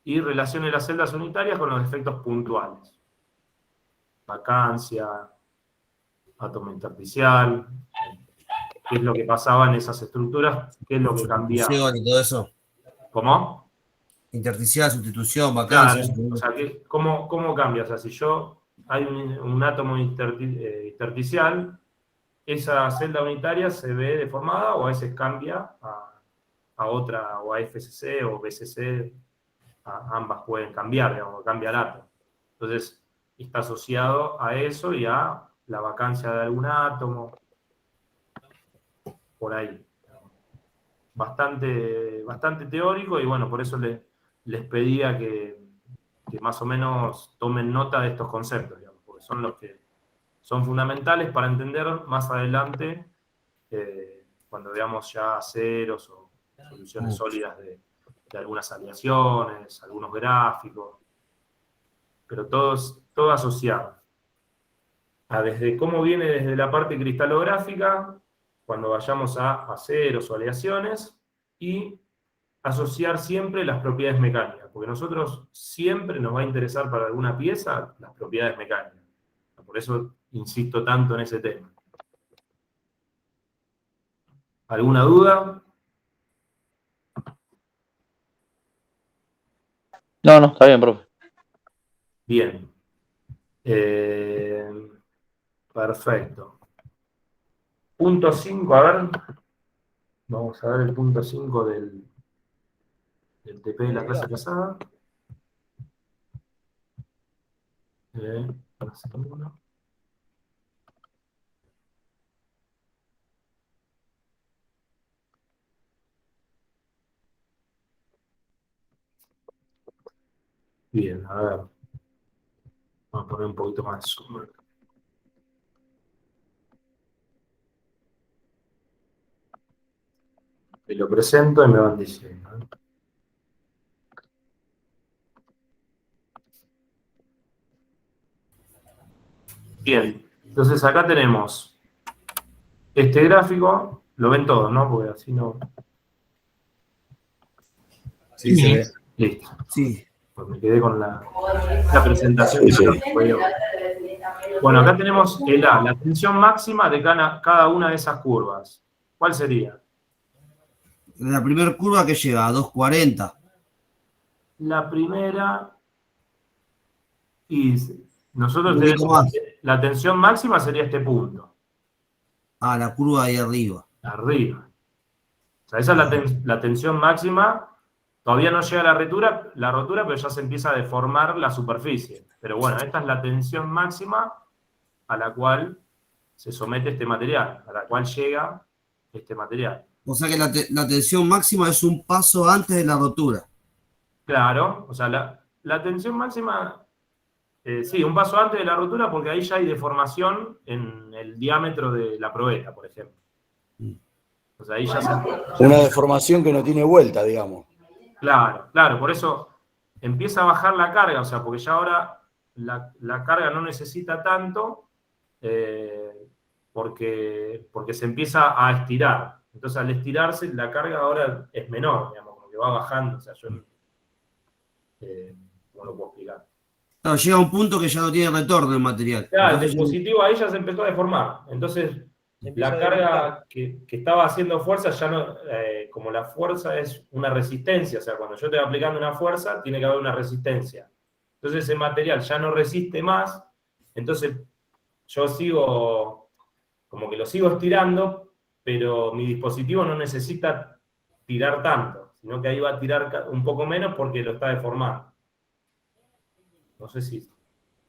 Y relacione las celdas unitarias con los defectos puntuales. Vacancia, átomo intersticial, qué es lo que pasaba en esas estructuras, qué es lo que cambiaba. Y todo eso. ¿Cómo? Intersticial, sustitución, vacancia. Claro, o sea, ¿cómo cambia? O sea, si hay un átomo intersticial, esa celda unitaria se ve deformada o a veces cambia a otra, o a FCC o BCC, ambas pueden cambiar, digamos, cambia el átomo. Entonces, está asociado a eso y a la vacancia de algún átomo, por ahí. Bastante teórico, y bueno, por eso les pedía que más o menos tomen nota de estos conceptos, digamos, porque son los que son fundamentales para entender más adelante cuando veamos ya ceros o soluciones sólidas de algunas aleaciones, algunos gráficos, pero todo asociado. Desde cómo viene desde la parte cristalográfica, cuando vayamos a ceros o aleaciones, y asociar siempre las propiedades mecánicas, porque nosotros siempre nos va a interesar para alguna pieza las propiedades mecánicas. Por eso insisto tanto en ese tema. ¿Alguna duda? No, está bien, profe. Bien. Perfecto. Punto 5, a ver. Vamos a ver el punto 5 del TP de la clase pasada. Bien, a ver. Vamos a poner un poquito más de zoom. Y lo presento y me van diciendo. Bien, entonces acá tenemos este gráfico, lo ven todos, ¿no? Porque así no... Sí, se ve. Listo. Sí. Pues me quedé con la presentación. Sí, sí. Bueno, acá tenemos el A, la tensión máxima de cada una de esas curvas. ¿Cuál sería? La primera curva que llega a 240. La primera, y nosotros Un poquito tenemos más. la tensión máxima sería este punto, Ah, la curva ahí arriba. arriba. O sea, esa es la tensión máxima. Todavía no llega la rotura, pero ya se empieza a deformar la superficie. Pero bueno, esta es la tensión máxima a la cual se somete este material, a la cual llega este material. O sea que la tensión máxima es un paso antes de la rotura. Claro, o sea, la tensión máxima, sí, un paso antes de la rotura, porque ahí ya hay deformación en el diámetro de la probeta, por ejemplo. O sea, ahí ya Una deformación que no tiene vuelta, digamos. Claro, claro, por eso empieza a bajar la carga, o sea, porque ya ahora la carga no necesita tanto, porque se empieza a estirar. Entonces, al estirarse, la carga ahora es menor, digamos, como que va bajando. O sea, yo, ¿cómo lo puedo explicar? Claro, llega un punto que ya no tiene retorno el material. Claro, el Entonces, dispositivo ahí ya se empezó a deformar. Entonces, la carga que estaba haciendo fuerza ya no, como la fuerza es una resistencia, o sea, cuando yo estoy aplicando una fuerza, tiene que haber una resistencia. Entonces ese material ya no resiste más, entonces yo sigo, como que lo sigo estirando, pero mi dispositivo no necesita tirar tanto, sino que ahí va a tirar un poco menos porque lo está deformando. No sé si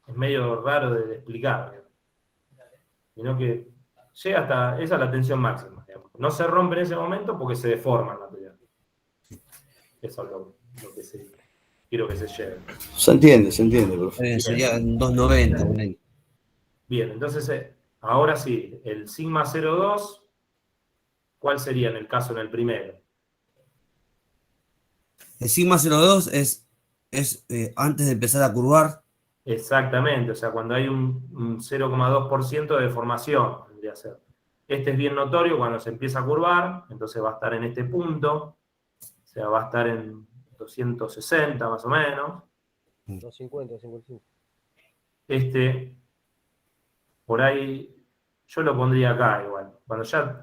es medio raro de explicar, sino que llega hasta, esa es la tensión máxima, digamos. No se rompe en ese momento porque se deforma el material. Eso es lo que quiero que se lleve. Se entiende, profe. sería en 290. Bueno. Bien, entonces, ahora sí, el sigma 0,2, ¿cuál sería en el primero? El sigma 02 es antes de empezar a curvar. Exactamente, o sea, cuando hay un 0,2% de deformación, tendría que ser. Este es bien notorio cuando se empieza a curvar, entonces va a estar en este punto, o sea, va a estar en 260 más o menos. 250, 255. Este, por ahí, yo lo pondría acá igual.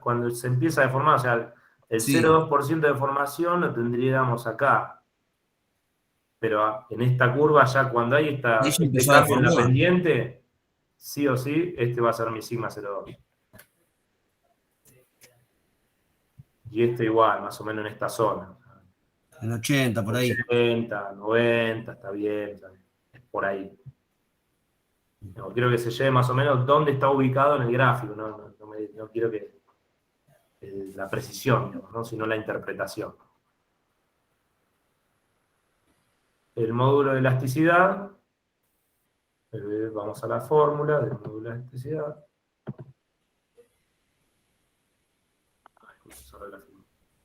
Cuando se empieza a deformar, o sea, el Sí. 0,2% de deformación lo tendríamos acá. Pero en esta curva, ya cuando hay este cambio en la pendiente, sí o sí, este va a ser mi sigma 0,2. Y este igual, más o menos en esta zona. En 80, por ahí. 80, 90, está bien, por ahí. No, quiero que se lleve más o menos dónde está ubicado en el gráfico, no quiero que la precisión, digamos, ¿no? Sino la interpretación. El módulo de elasticidad, vamos a la fórmula del módulo de elasticidad.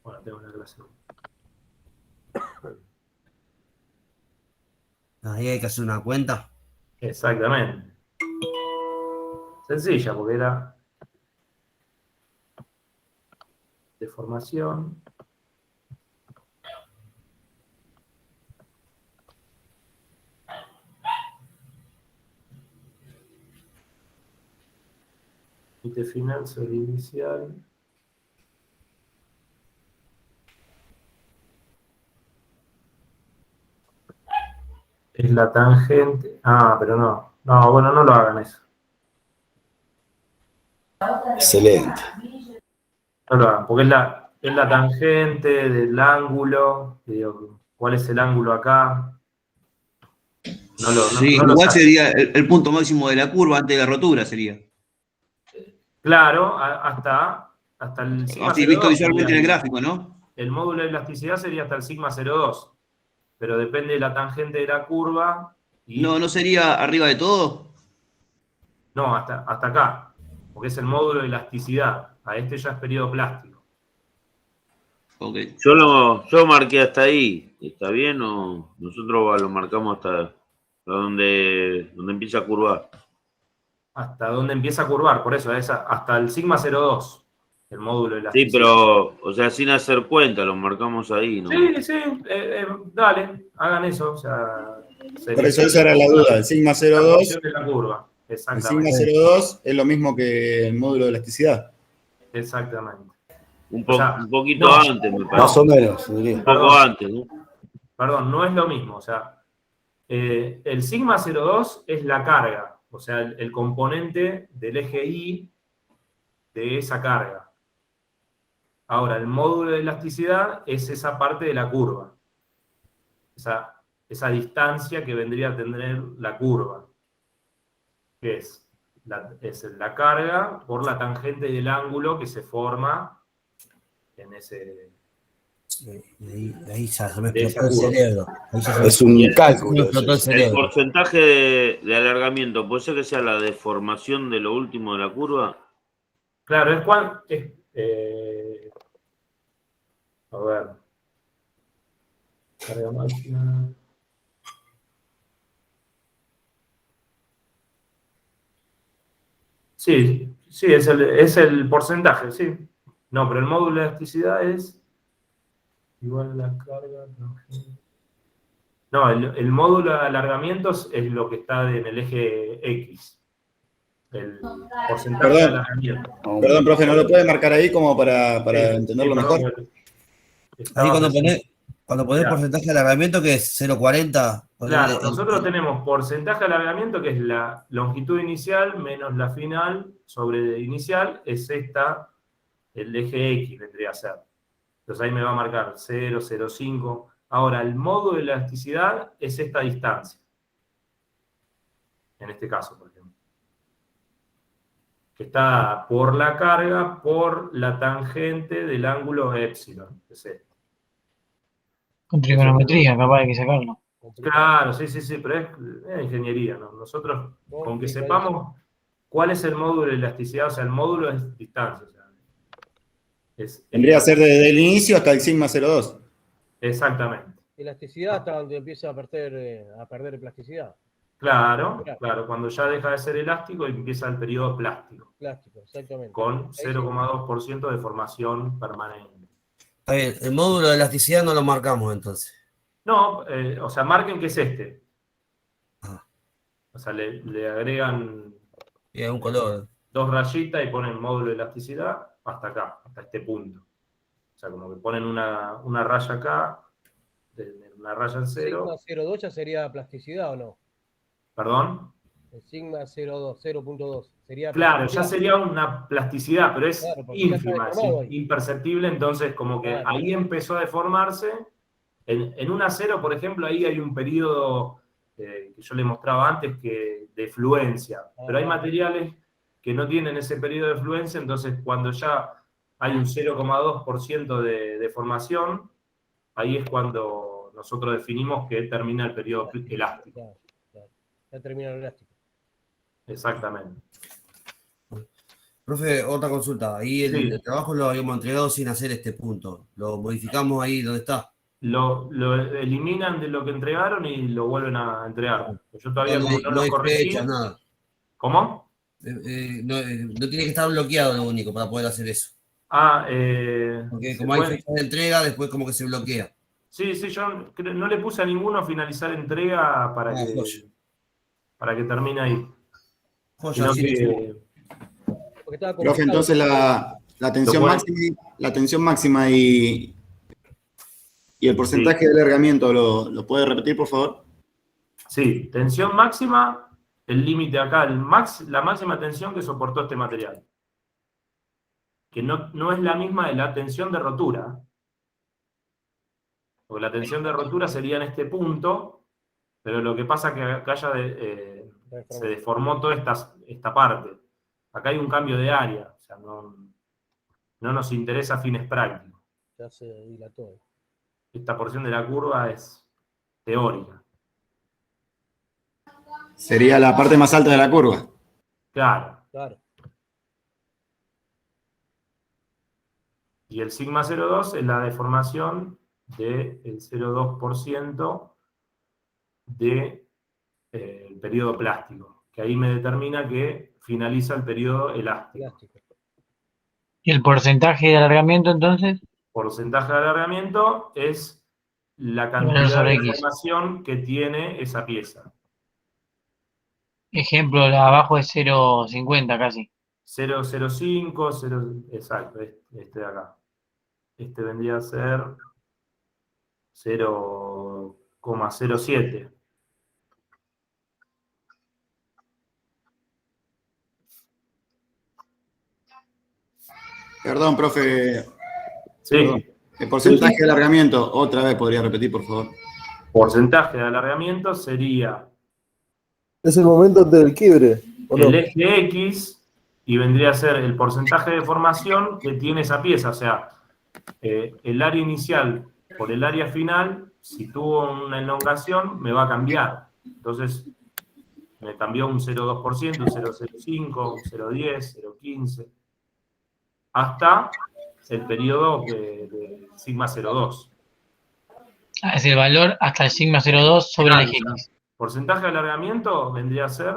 Bueno, tengo una clase. Ahí hay que hacer una cuenta. Exactamente. Sencilla, porque era deformación. Límite final sobre inicial. Es la tangente. Ah, pero no. No, bueno, no lo hagan eso. Excelente. No lo hagan, porque es la tangente del ángulo. Digo, ¿cuál es el ángulo acá? Sí, igual sería el punto máximo de la curva antes de la rotura, sería. Claro, hasta el sigma Así 0,2 visto visualmente sería en el gráfico, ¿no? El módulo de elasticidad sería hasta el sigma 0,2. Pero depende de la tangente de la curva. ¿No sería arriba de todo? No, hasta acá. Porque es el módulo de elasticidad. A este ya es periodo plástico. Okay. Yo marqué hasta ahí. ¿Está bien o nosotros lo marcamos hasta donde empieza a curvar? hasta donde empieza a curvar, por eso es hasta el sigma 0,2, el módulo de Sí, elasticidad. pero, o sea, sin hacer cuenta, lo marcamos ahí, ¿no? Sí, dale, hagan eso. O sea, Por eso esa era la duda. El sigma 0,2. De la curva, El sigma exactamente. 0,2 es lo mismo que el módulo de elasticidad. Exactamente. Un O poquito sea, antes, me parece. Más o menos, diría. Un poco antes, ¿no? Perdón, no es lo mismo. O sea, el sigma 0,2 es la carga, o sea, el componente del eje Y de esa carga. Ahora, el módulo de elasticidad es esa parte de la curva. Esa distancia que vendría a tener la curva, que es la carga por la tangente del ángulo que se forma en ese... Ahí ya se me de explotó el esa curva. cerebro. Ahí ya se me Es un cálculo. me explotó el El cerebro. porcentaje de alargamiento, ¿puede ser que sea la deformación de lo último de la curva? Claro, es cuando... a ver. Carga máxima. Sí, es el porcentaje, sí. No, pero el módulo de elasticidad es igual a la carga. No, el módulo de alargamientos es lo que está en el eje X. El porcentaje de alargamiento. Perdón, profe, ¿no lo puede marcar ahí como para Sí, entenderlo sí, mejor? perdón, Ahí cuando ponés Claro. porcentaje de alargamiento, que es 0,40. Claro, nosotros tenemos porcentaje de alargamiento, que es la longitud inicial menos la final sobre inicial, es el eje X vendría a ser. Entonces ahí me va a marcar 0, 0,5. Ahora, el módulo de elasticidad es esta distancia. En este caso, por ejemplo. Que está por la carga, por la tangente del ángulo epsilon. Es este. Con trigonometría, capaz hay que sacarlo. Claro, sí, pero es ingeniería, ¿no? Nosotros, con que sepamos cuál es el módulo de elasticidad, o sea, el módulo es distancia. O sea, Tendría que ser desde el inicio hasta el sigma 0,2. Exactamente. Elasticidad hasta donde empieza a perder plasticidad. Claro, cuando ya deja de ser elástico empieza el periodo plástico. Plástico, exactamente. Con 0,2% de formación permanente. Está bien, el módulo de elasticidad no lo marcamos entonces. No, o sea, marquen que es este. O sea, le agregan un color. 2 rayitas y ponen módulo de elasticidad hasta acá, hasta este punto. O sea, como que ponen una raya acá, una raya en 0. ¿Sigma 0,2 ya sería plasticidad o no? ¿Perdón? El sigma 0,2 sería Claro, plasticidad. ya sería una plasticidad, pero es Claro, porque ínfima, ya está deformado es imperceptible, entonces como que ahí empezó a deformarse. En una 0, por ejemplo, ahí hay un periodo que yo le mostraba antes de fluencia, pero hay materiales que no tienen ese periodo de fluencia, entonces cuando ya hay un 0,2% de deformación, ahí es cuando nosotros definimos que termina el periodo elástico. Ya termina el elástico. Exactamente. Profe, otra consulta. Ahí el Sí. trabajo lo habíamos entregado sin hacer este punto. Lo modificamos ahí donde está. Lo eliminan de lo que entregaron y lo vuelven a entregar. Yo todavía como no No lo hay corregí. fecha, nada. ¿Cómo? No tiene que estar bloqueado lo único para poder hacer eso. Porque como hay fecha de entrega, después como que se bloquea. Sí, yo no le puse a ninguno a finalizar entrega para que termine ahí. Joya, Profe, entonces la tensión máxima y el porcentaje de alargamiento, ¿lo puede repetir, por favor? Sí, tensión máxima, el límite acá, la máxima tensión que soportó este material. Que no es la misma de la tensión de rotura. Porque la tensión de rotura sería en este punto, pero lo que pasa es que acá ya se deformó toda esta parte. Acá hay un cambio de área, o sea, no nos interesa a fines prácticos. Ya se dilató. Esta porción de la curva es teórica. Sería la parte más alta de la curva. Claro. Claro. Y el sigma 0,2 es la deformación del 0,2% del periodo plástico, que ahí me determina que finaliza el periodo elástico. ¿Y el porcentaje de alargamiento entonces? Porcentaje de alargamiento es la Valor cantidad sobre de X. información que tiene esa pieza. Ejemplo, la de abajo es 0,50 casi. 0,05, 0, exacto, este de acá. Este vendría a ser 0,07. Perdón, profe. Sí. Perdón. El porcentaje de alargamiento, otra vez podría repetir, por favor. Porcentaje de alargamiento sería Es el momento del quiebre, ¿o no? el eje X y vendría a ser el porcentaje de deformación que tiene esa pieza. O sea, el área inicial por el área final, si tuvo una elongación, me va a cambiar. Entonces, me cambió un 0,2%, un 0,05, un 0,10, 0,15, hasta el periodo de sigma 0,2. Es el valor hasta el sigma 0,2 sobre el eje X. Porcentaje de alargamiento vendría a ser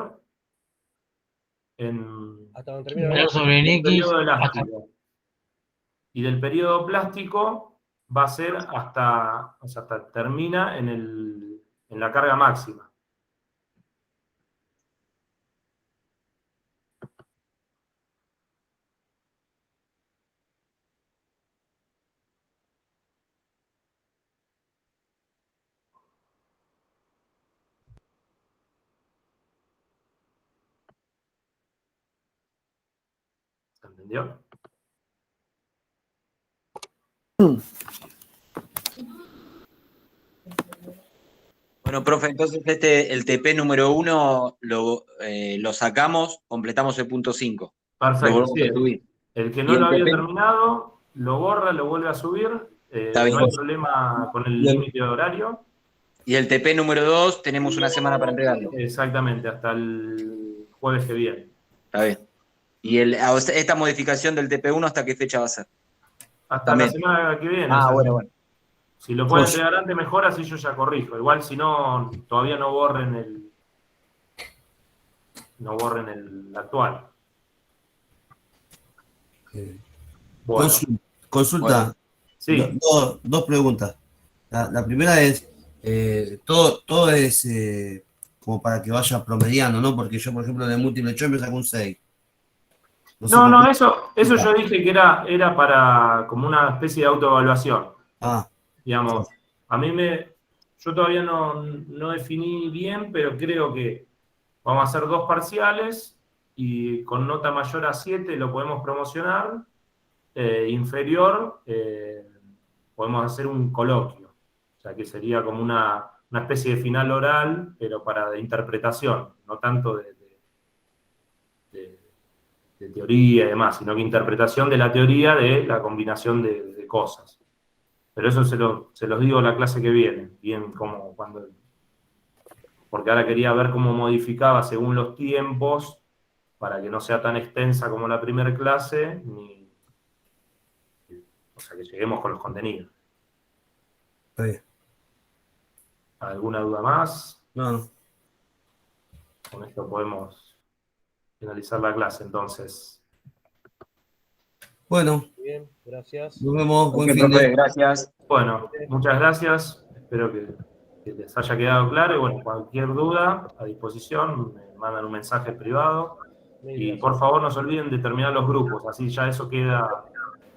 en Hasta valor sobre el X. periodo elástico. Y del periodo plástico va a ser hasta, o sea, hasta termina en la carga máxima. ¿Se entendió? Bueno, profe, entonces el TP número 1 lo sacamos, completamos el punto 5. Perfecto. Lo volvemos a subir. El que no lo había terminado, lo borra, lo vuelve a subir. No hay problema con el límite de horario. Y el TP número 2 tenemos una semana para entregarlo. Exactamente, hasta el jueves que viene. Está bien. ¿Y esta modificación del TP1 hasta qué fecha va a ser? Hasta También. la semana que viene. Ah, bueno. Si lo pueden entregar antes, mejor, así yo ya corrijo. Igual, si no, todavía no borren el actual. Bueno. Consulta. Bueno. Sí. Dos preguntas. La primera es, todo es como para que vaya promediando, ¿no? Porque yo, por ejemplo, de múltiple choice me saco un 6. No, eso yo dije que era para como una especie de autoevaluación. Digamos, yo todavía no definí bien, pero creo que vamos a hacer 2 parciales y con nota mayor a 7 lo podemos promocionar, inferior podemos hacer un coloquio, o sea que sería como una especie de final oral, pero de interpretación, no tanto de teoría y demás, sino que interpretación de la teoría de la combinación de cosas. Pero eso se los digo la clase que viene, bien como porque ahora quería ver cómo modificaba según los tiempos, para que no sea tan extensa como la primera clase, o sea, que lleguemos con los contenidos. Sí. ¿Alguna duda más? No. Con esto podemos finalizar la clase, entonces. Bueno. Bien, gracias. Nos vemos. Buen fin de. Gracias. Bueno, muchas gracias. Espero que les haya quedado claro. Y bueno, cualquier duda, a disposición, me mandan un mensaje privado. Y por favor, no se olviden de terminar los grupos, así ya eso queda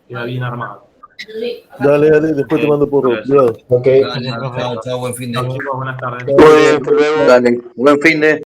bien armado. Dale, después te mando por privado. Chao, buen fin de. Chao, chicos, buenas tardes. Dale, buen fin de.